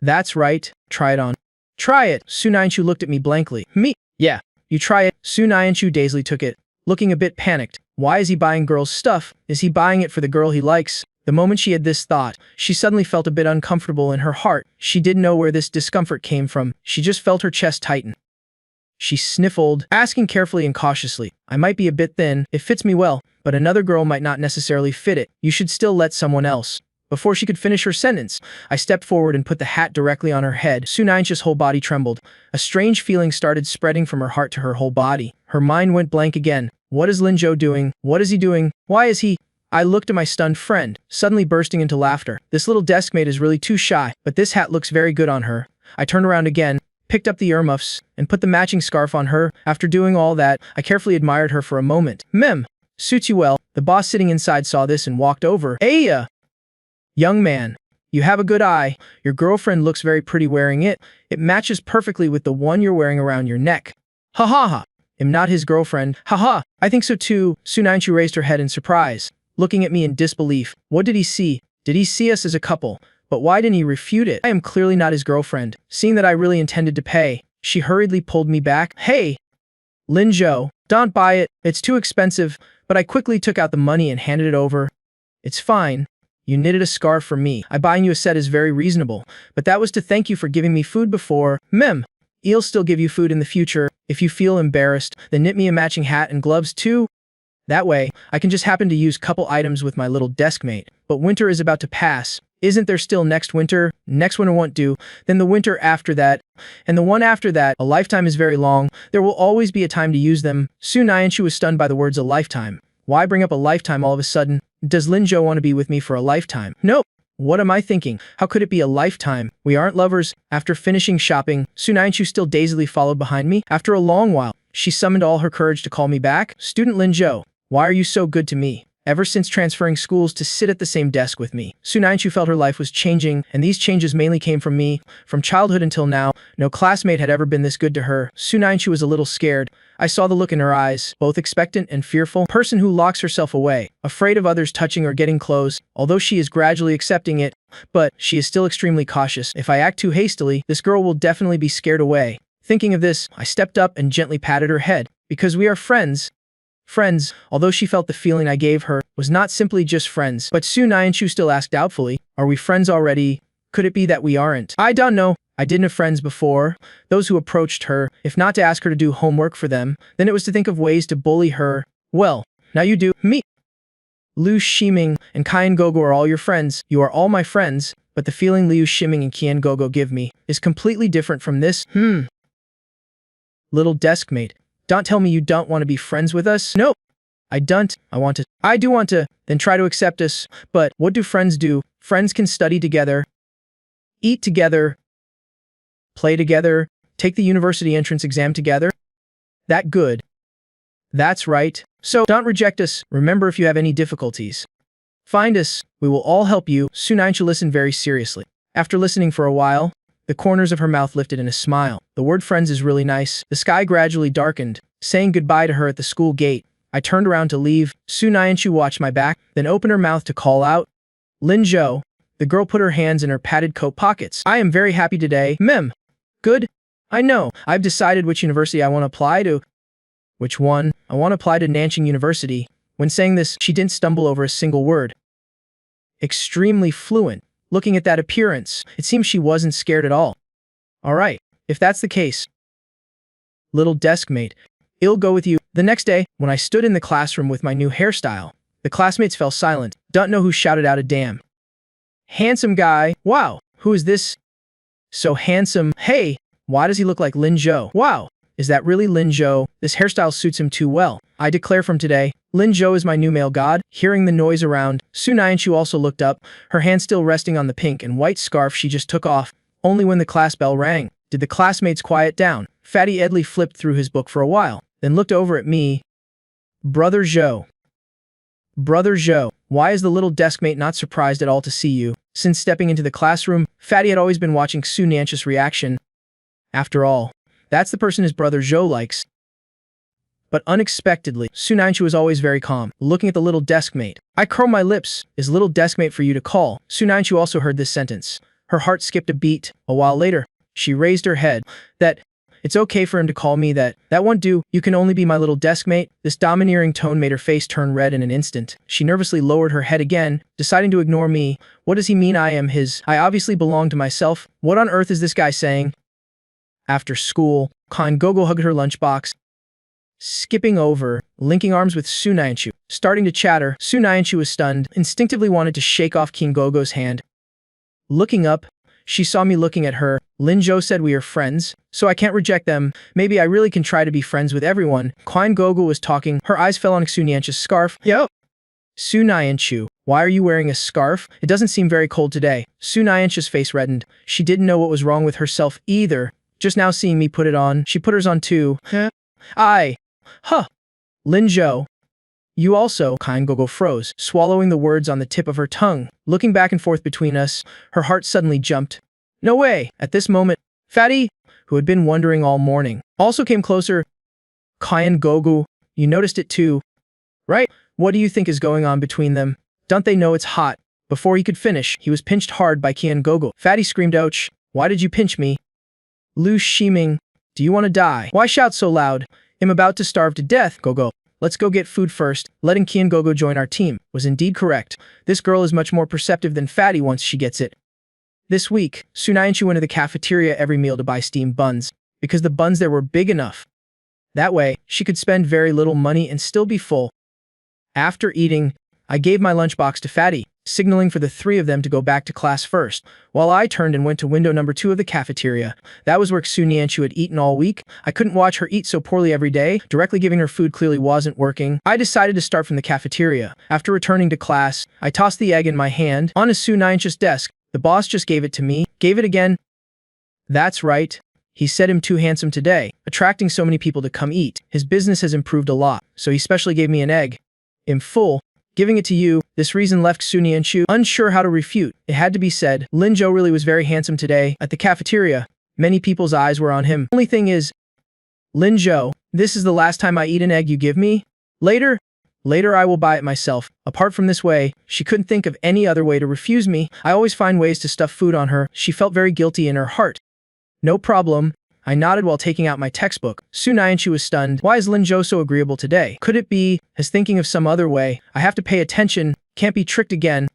That's right, try it on. Try it. Su Nyanshu looked at me blankly. Me? Yeah, you try it. Su Nyanshu dazedly took it, looking a bit panicked. Why is he buying girls' stuff? Is he buying it for the girl he likes? The moment she had this thought, she suddenly felt a bit uncomfortable in her heart. She didn't know where this discomfort came from. She just felt her chest tighten. She sniffled, asking carefully and cautiously, I might be a bit thin, it fits me well, but another girl might not necessarily fit it. You should still let someone else. Before she could finish her sentence, I stepped forward and put the hat directly on her head. Su Nyanshu's whole body trembled. A strange feeling started spreading from her heart to her whole body. Her mind went blank again. What is Lin Zhou doing? What is he doing? Why is he? I looked at my stunned friend, suddenly bursting into laughter. This little deskmate is really too shy, but this hat looks very good on her. I turned around again, picked up the earmuffs, and put the matching scarf on her. After doing all that, I carefully admired her for a moment. Suits you well. The boss sitting inside saw this and walked over. Hey, young man, you have a good eye. Your girlfriend looks very pretty wearing it. It matches perfectly with the one you're wearing around your neck. Ha ha ha. I'm not his girlfriend. Ha ha. I think so too. Su Nyanshu raised her head in surprise, looking at me in disbelief. What did he see? Did he see us as a couple? But why didn't he refute it? I am clearly not his girlfriend. Seeing that I really intended to pay, she hurriedly pulled me back. Hey, Lin Zhou, don't buy it. It's too expensive. But I quickly took out the money and handed it over. It's fine. You knitted a scarf for me. Buying you a set is very reasonable, but that was to thank you for giving me food before. I'll still give you food in the future. If you feel embarrassed, then knit me a matching hat and gloves too. That way, I can just happen to use couple items with my little deskmate. But winter is about to pass. Isn't there still next winter? Next winter won't do. Then the winter after that. And the one after that. A lifetime is very long. There will always be a time to use them. Su Nyanshu was stunned by the words a lifetime. Why bring up a lifetime all of a sudden? Does Lin Zhou want to be with me for a lifetime? Nope. What am I thinking? How could it be a lifetime? We aren't lovers. After finishing shopping, Su Nyanshu still dazedly followed behind me. After a long while, she summoned all her courage to call me back. Student Lin Zhou, why are you so good to me? Ever since transferring schools to sit at the same desk with me, Su Nyanshu felt her life was changing, and these changes mainly came from me. From childhood until now, no classmate had ever been this good to her. Su Nyanshu was a little scared. I saw the look in her eyes, both expectant and fearful. Person who locks herself away, afraid of others touching or getting close, although she is gradually accepting it, but she is still extremely cautious. If I act too hastily, this girl will definitely be scared away. Thinking of this, I stepped up and gently patted her head. Because we are friends. Friends, although she felt the feeling I gave her was not simply just friends. But Su Nyanshu still asked doubtfully, are we friends already? Could it be that we aren't? I don't know. I didn't have friends before. Those who approached her, if not to ask her to do homework for them, then it was to think of ways to bully her. Well, now you do. Me, Liu Shiming, and Qian Gogo are all your friends. You are all my friends, but the feeling Liu Shiming and Qian Gogo give me is completely different from this. Little deskmate. Don't tell me you don't want to be friends with us. No, I don't. I do want to. Then try to accept us. But what do friends do? Friends can study together, eat together, play together, take the university entrance exam together. That good. That's right. So don't reject us. Remember, if you have any difficulties, find us. We will all help you. Su Nyanshu listened very seriously. After listening for a while, the corners of her mouth lifted in a smile. The word friends is really nice. The sky gradually darkened, saying goodbye to her at the school gate. I turned around to leave. Su Nyanshu watched my back, then opened her mouth to call out, Lin Zhou. The girl put her hands in her padded coat pockets. I am very happy today. Good. I know. I've decided which university I want to apply to. Which one? I want to apply to Nanjing University. When saying this, she didn't stumble over a single word. Extremely fluent. Looking at that appearance, it seems she wasn't scared at all. All right, if that's the case. Little deskmate, I'll go with you. The next day, when I stood in the classroom with my new hairstyle, the classmates fell silent. Don't know who shouted out a damn handsome guy. Wow, who is this? So handsome. Hey, why does he look like Lin Zhou? Wow, is that really Lin Zhou? This hairstyle suits him too well. I declare from today, Lin Zhou is my new male god. Hearing the noise around, Su Nyanshu also looked up, her hand still resting on the pink and white scarf she just took off. Only when the class bell rang did the classmates quiet down. Fatty Edley flipped through his book for a while. then looked over at me. Brother Zhou. Brother Zhou, why is the little deskmate not surprised at all to see you? Since stepping into the classroom, Fatty had always been watching Su Nanchu's reaction. After all, that's the person his brother Zhou likes. But unexpectedly, Su Nanchu was always very calm, looking at the little deskmate. I curl my lips. Is little deskmate for you to call? Su Nanchu also heard this sentence. Her heart skipped a beat. A while later, she raised her head. It's okay for him to call me that. That won't do. You can only be my little deskmate. This domineering tone made her face turn red in an instant. She nervously lowered her head again, deciding to ignore me. What does he mean I am his? I obviously belong to myself. What on earth is this guy saying? After school, Kan Gogo hugged her lunchbox, skipping over, linking arms with Su Nanchu. Starting to chatter, Su Nanchu was stunned, instinctively wanted to shake off King Gogo's hand. Looking up, she saw me looking at her. Lin Zhou said we are friends, so I can't reject them. Maybe I really can try to be friends with everyone. Kan Gogo was talking. Her eyes fell on Su Nanchu's scarf. Yo! Su Nanchu, why are you wearing a scarf? It doesn't seem very cold today. Su Nanchu's face reddened. She didn't know what was wrong with herself either. Just now seeing me put it on, she put hers on too. Huh. Lin Zhou. You also, Kan Gogo froze, swallowing the words on the tip of her tongue. Looking back and forth between us, her heart suddenly jumped. No way! At this moment, Fatty, who had been wondering all morning, also came closer. Kan Gogo, you noticed it too, right? What do you think is going on between them? Don't they know it's hot? Before he could finish, he was pinched hard by Kan Gogo. Fatty screamed, ouch. Why did you pinch me? Lu Shiming, do you want to die? Why shout so loud? I'm about to starve to death, Gogo. Let's go get food first. Letting Kan Gogo join our team was indeed correct. This girl is much more perceptive than Fatty once she gets it. This week, Su Nanchu went to the cafeteria every meal to buy steamed buns, because the buns there were big enough. That way, she could spend very little money and still be full. After eating, I gave my lunchbox to Fatty, signaling for the three of them to go back to class first, while I turned and went to window number 2 of the cafeteria. That was where Su Nanchu had eaten all week. I couldn't watch her eat so poorly every day. Directly giving her food clearly wasn't working. I decided to start from the cafeteria. After returning to class, I tossed the egg in my hand onto Su Nanchu's desk. The boss just gave it to me. Gave it again. That's right. He said I'm too handsome today, attracting so many people to come eat. His business has improved a lot, so he specially gave me an egg. In full. Giving it to you, this reason left Su Nanchu unsure how to refute. It had to be said, Lin Zhou really was very handsome today. At the cafeteria, many people's eyes were on him. Only thing is, Lin Zhou, this is the last time I eat an egg you give me? Later I will buy it myself. Apart from this way, she couldn't think of any other way to refuse me. I always find ways to stuff food on her. She felt very guilty in her heart. No problem. I nodded while taking out my textbook. Su Nanchu was stunned. Why is Lin Zhou so agreeable today? Could it be, as thinking of some other way? I have to pay attention. Can't be tricked again.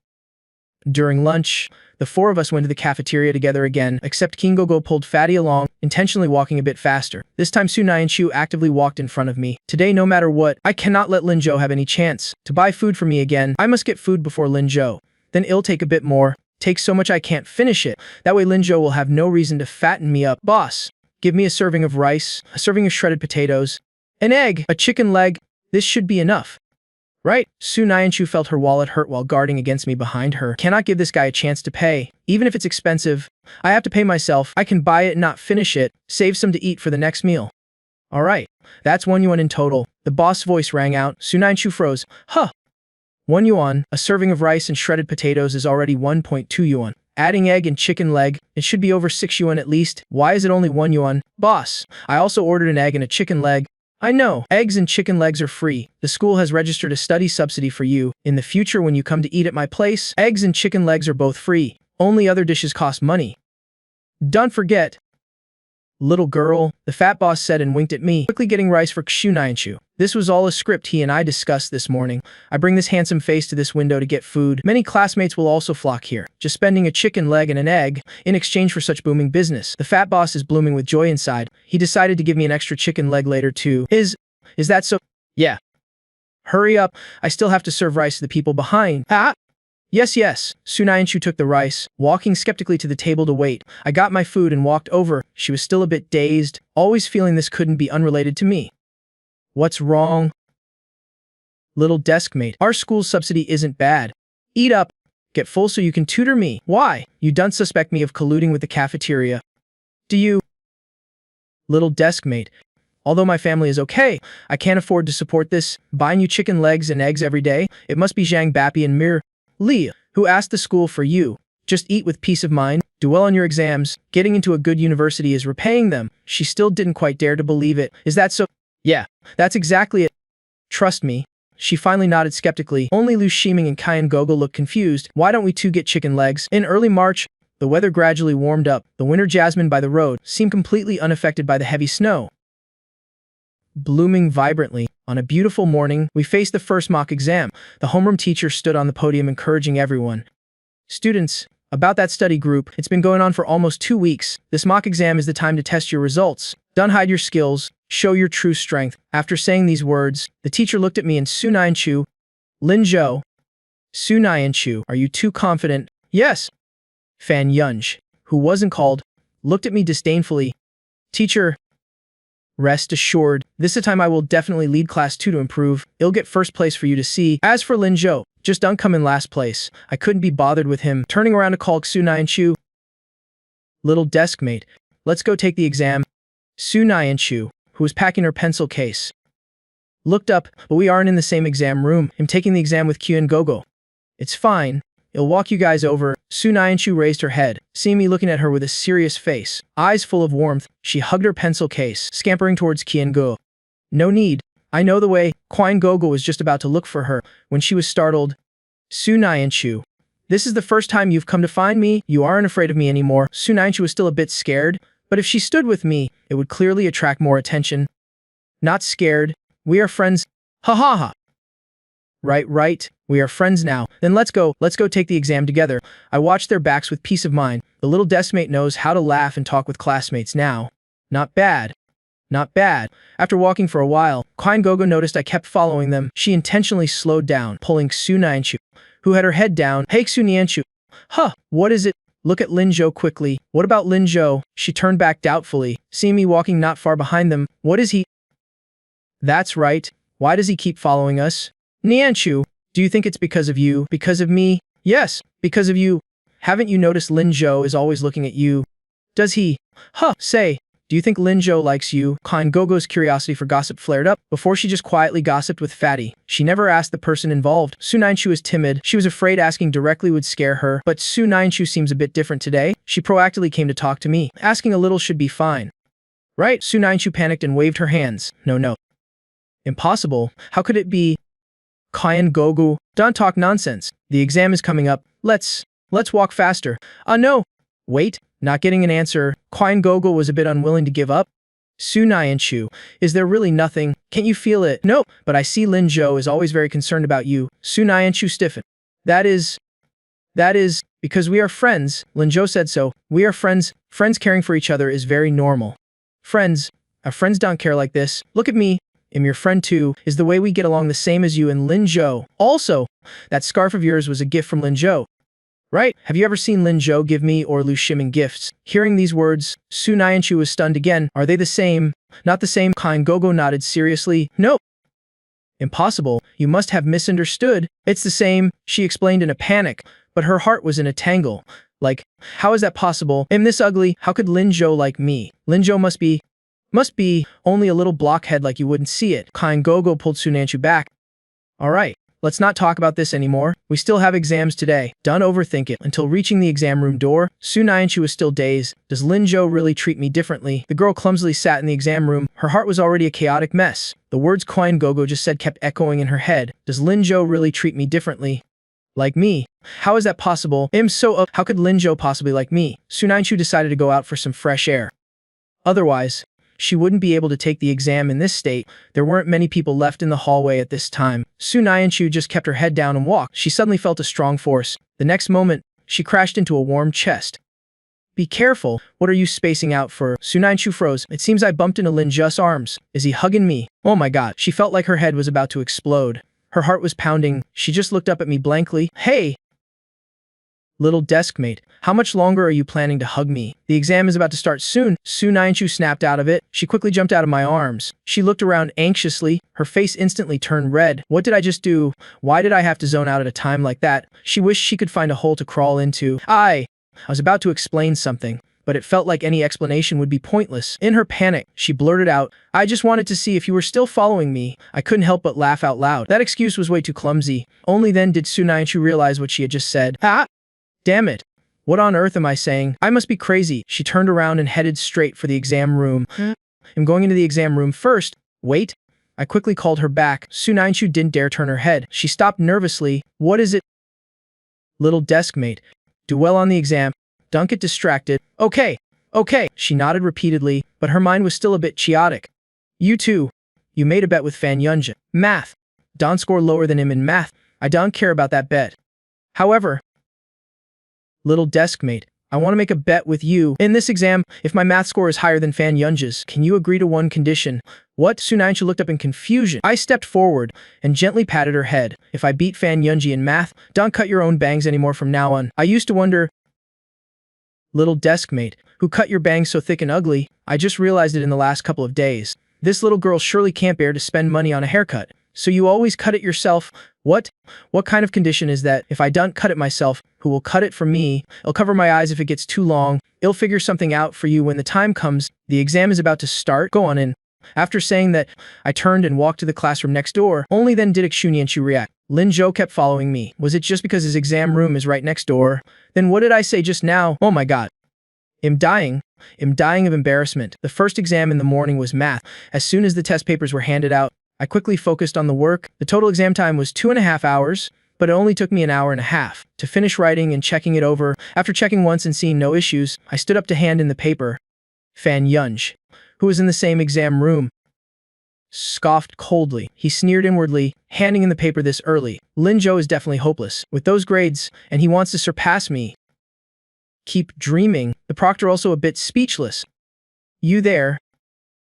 During lunch, the 4 of us went to the cafeteria together again, except King Gogo pulled Fatty along, intentionally walking a bit faster. This time Su Nanchu actively walked in front of me. Today, no matter what, I cannot let Lin Zhou have any chance to buy food for me again. I must get food before Lin Zhou. Then it'll take a bit more. Take so much I can't finish it. That way Lin Zhou will have no reason to fatten me up. Boss, give me a serving of rice, a serving of shredded potatoes, an egg, a chicken leg. This should be enough. Right? Su Nanchu felt her wallet hurt while guarding against me behind her. Cannot give this guy a chance to pay. Even if it's expensive, I have to pay myself. I can buy it and not finish it. Save some to eat for the next meal. Alright, that's 1 yuan in total. The boss voice rang out. Su Nanchu froze. Huh. 1 yuan, a serving of rice and shredded potatoes is already 1.2 yuan. Adding egg and chicken leg, it should be over 6 yuan at least. Why is it only 1 yuan? Boss, I also ordered an egg and a chicken leg. I know, eggs and chicken legs are free. The school has registered a study subsidy for you. In the future when you come to eat at my place, eggs and chicken legs are both free. Only other dishes cost money. Don't forget. Little girl, the fat boss said and winked at me, quickly getting rice for Su Nanchu. This was all a script he and I discussed this morning. I bring this handsome face to this window to get food. Many classmates will also flock here, just spending a chicken leg and an egg in exchange for such booming business. The fat boss is blooming with joy inside. He decided to give me an extra chicken leg later too. Is that so? Yeah. Hurry up, I still have to serve rice to the people behind. Yes. Su Nanchu took the rice, walking skeptically to the table to wait. I got my food and walked over. She was still a bit dazed, always feeling this couldn't be unrelated to me. What's wrong? Little deskmate, our school's subsidy isn't bad. Eat up. Get full so you can tutor me. Why? You don't suspect me of colluding with the cafeteria. Do you? Little deskmate, Although my family is okay, I can't afford to support this. Buying you chicken legs and eggs every day? It must be Zhang Bapi and Mir Li who asked the school for you. Just eat with peace of mind, do well on your exams, getting into a good university is repaying them. She still didn't quite dare to believe it. Is that so? Yeah, that's exactly it. Trust me. She finally nodded skeptically. Only Lu Shiming and Kyan Gogo looked confused. Why don't we two get chicken legs? In early March, the weather gradually warmed up. The winter jasmine by the road seemed completely unaffected by the heavy snow. Blooming vibrantly. On a beautiful morning, we faced the first mock exam. The homeroom teacher stood on the podium encouraging everyone. Students, about that study group, it's been going on for almost 2 weeks. This mock exam is the time to test your results. Don't hide your skills. Show your true strength. After saying these words, the teacher looked at me and Su Nianchu. Lin Zhou. Su Nianchu, are you too confident? Yes. Fan Yunj, who wasn't called, looked at me disdainfully. Teacher, rest assured, this time I will definitely lead class 2 to improve. I'll get first place for you to see. As for Lin Zhou, just don't come in last place. I couldn't be bothered with him. Turning around to call Su Nianchu. Little desk mate, let's go take the exam. Su Nianchu, who was packing her pencil case, looked up, but we aren't in the same exam room. I'm taking the exam with Kyan Gogo. It's fine. I'll walk you guys over. Su Nianchu raised her head, seeing me looking at her with a serious face. Eyes full of warmth, she hugged her pencil case, scampering towards Kyan Gogo. No need. I know the way. Kyan Gogo was just about to look for her when she was startled. Su Nianchu, this is the first time you've come to find me. You aren't afraid of me anymore. Su Nianchu was still a bit scared, but if she stood with me, it would clearly attract more attention. Not scared. We are friends. Ha ha ha. Right. We are friends now. Then let's go take the exam together. I watched their backs with peace of mind. The little deskmate knows how to laugh and talk with classmates now. Not bad. After walking for a while, Kyan Gogo noticed I kept following them. She intentionally slowed down, pulling Su Nianchu, who had her head down. Hey Su Nianchu. Huh, what is it? Look at Lin Zhou quickly. What about Lin Zhou? She turned back doubtfully, seeing me walking not far behind them. What is he? That's right. Why does he keep following us? Nianchu, do you think it's because of you? Because of me? Yes, because of you. Haven't you noticed Lin Zhou is always looking at you? Does he? Huh, say, do you think Lin Zhou likes you? Kyan Gogo's curiosity for gossip flared up. Before she just quietly gossiped with Fatty. She never asked the person involved. Su Nianchu is timid. She was afraid asking directly would scare her, but Su Nianchu seems a bit different today. She proactively came to talk to me. Asking a little should be fine. Right? Su Nianchu panicked and waved her hands. No. Impossible. How could it be? Kyan Gogo, don't talk nonsense. The exam is coming up. Let's walk faster. No. Wait. Not getting an answer, Kyan Gogo was a bit unwilling to give up. Su Nianchu, is there really nothing? Can't you feel it? No, but I see Lin Zhou is always very concerned about you. Su Nianchu stiffened. That is, because we are friends. Lin Zhou said so. We are friends. Friends caring for each other is very normal. Friends don't care like this. Look at me. I'm your friend too. Is the way we get along the same as you and Lin Zhou? Also, that scarf of yours was a gift from Lin Zhou. Right? Have you ever seen Lin Zhou give me or Lu Shiming gifts? Hearing these words, Su Nianchu was stunned again. Are they the same? Not the same. Kyan Gogo nodded seriously. No. Impossible. You must have misunderstood. It's the same, she explained in a panic, but her heart was in a tangle. Like, how is that possible? I'm this ugly. How could Lin Zhou like me? Lin Zhou must be only a little blockhead like you wouldn't see it. Kyan Gogo pulled Su Nianchu back. All right. Let's not talk about this anymore. We still have exams today. Don't overthink it. Until reaching the exam room door, Su Nianchu was still dazed. Does Lin Zhou really treat me differently? The girl clumsily sat in the exam room. Her heart was already a chaotic mess. The words Kyan Gogo just said kept echoing in her head. Does Lin Zhou really treat me differently? Like me? How is that possible? How could Lin Zhou possibly like me? Su Nianchu decided to go out for some fresh air. Otherwise, she wouldn't be able to take the exam in this state. There weren't many people left in the hallway at this time. Su Nianchu just kept her head down and walked. She suddenly felt a strong force. The next moment, she crashed into a warm chest. Be careful. What are you spacing out for? Su Nianchu froze. It seems I bumped into Lin Zhou's arms. Is he hugging me? Oh my god. She felt like her head was about to explode. Her heart was pounding. She just looked up at me blankly. Hey! Little deskmate, how much longer are you planning to hug me? The exam is about to start soon. Su Nianchu snapped out of it. She quickly jumped out of my arms. She looked around anxiously. Her face instantly turned red. What did I just do? Why did I have to zone out at a time like that? She wished she could find a hole to crawl into. I was about to explain something, but it felt like any explanation would be pointless. In her panic, she blurted out, "I just wanted to see if you were still following me." I couldn't help but laugh out loud. That excuse was way too clumsy. Only then did Sunayanshu realize what she had just said. Ah! Damn it. What on earth am I saying? I must be crazy. She turned around and headed straight for the exam room. I'm going into the exam room first. Wait. I quickly called her back. Sunayanshu didn't dare turn her head. She stopped nervously. What is it? Little desk mate. Do well on the exam. Don't get distracted. Okay. Okay. She nodded repeatedly, but her mind was still a bit chaotic. You too. You made a bet with Fan Yunjin. Math. Don't score lower than him in math. I don't care about that bet. However, little desk mate, I want to make a bet with you. In this exam, if my math score is higher than Fan Yunji's, can you agree to one condition? What? Sunayanshu looked up in confusion. I stepped forward and gently patted her head. If I beat Fan Yunji in math, don't cut your own bangs anymore from now on. I used to wonder, little desk mate, who cut your bangs so thick and ugly? I just realized it in the last couple of days. This little girl surely can't bear to spend money on a haircut. So you always cut it yourself? What? What kind of condition is that? If I don't cut it myself, who will cut it for me? I'll cover my eyes if it gets too long. I'll figure something out for you when the time comes. The exam is about to start. Go on in. After saying that, I turned and walked to the classroom next door. Only then did Sunayanshu react. Lin Zhou kept following me. Was it just because his exam room is right next door? Then what did I say just now? Oh my god. I'm dying of embarrassment. The first exam in the morning was math. As soon as the test papers were handed out, I quickly focused on the work. The total exam time was 2.5 hours, but it only took me an hour and a half to finish writing and checking it over. After checking once and seeing no issues, I stood up to hand in the paper. Fan Yunj, who was in the same exam room, scoffed coldly. He sneered inwardly, handing in the paper this early. Lin Zhou is definitely hopeless with those grades, and he wants to surpass me. Keep dreaming. The proctor also a bit speechless. You there,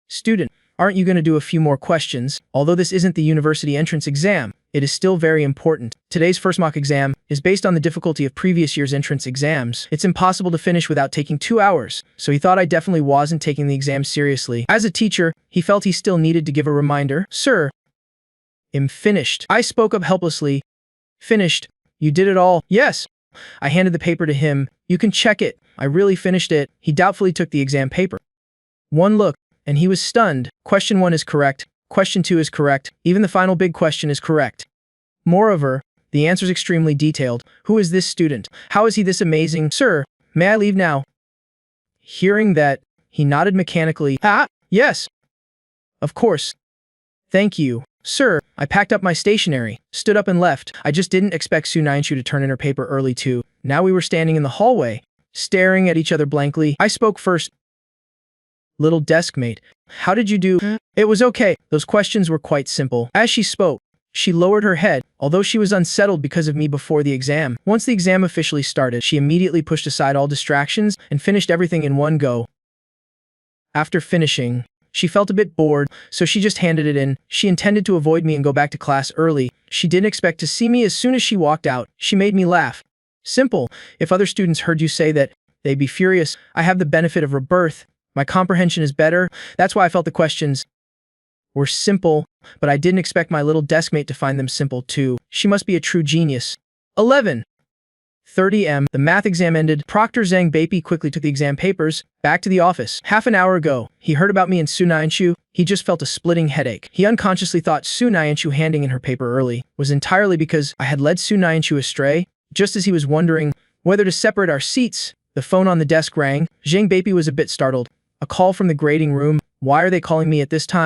student. Aren't you going to do a few more questions? Although this isn't the university entrance exam, it is still very important. Today's first mock exam is based on the difficulty of previous year's entrance exams. It's impossible to finish without taking 2 hours, so he thought I definitely wasn't taking the exam seriously. As a teacher, he felt he still needed to give a reminder. Sir, I'm finished. I spoke up helplessly. Finished? You did it all? Yes. I handed the paper to him. You can check it. I really finished it. He doubtfully took the exam paper. One look, and he was stunned. Question 1 is correct. Question 2 is correct. Even the final big question is correct. Moreover, the answer is extremely detailed. Who is this student? How is he this amazing? Sir, may I leave now? Hearing that, he nodded mechanically. Ah, yes. Of course. Thank you. Sir, I packed up my stationery, stood up and left. I just didn't expect Sunayanshu to turn in her paper early too. Now we were standing in the hallway, staring at each other blankly. I spoke first. Little desk mate, how did you do? It was okay. Those questions were quite simple. As she spoke, she lowered her head, although she was unsettled because of me before the exam. Once the exam officially started, she immediately pushed aside all distractions and finished everything in one go. After finishing, she felt a bit bored, so she just handed it in. She intended to avoid me and go back to class early. She didn't expect to see me as soon as she walked out. She made me laugh. Simple. If other students heard you say that, they'd be furious. I have the benefit of rebirth. My comprehension is better. That's why I felt the questions were simple, but I didn't expect my little deskmate to find them simple too. She must be a true genius. 11:30 m. The math exam ended. Proctor Zhang Beipi quickly took the exam papers back to the office. Half an hour ago, he heard about me and Sunayanshu. He just felt a splitting headache. He unconsciously thought Sunayanshu handing in her paper early was entirely because I had led Sunayanshu astray. Just as he was wondering whether to separate our seats, the phone on the desk rang. Zhang Beipi was a bit startled. A call from the grading room. Why are they calling me at this time?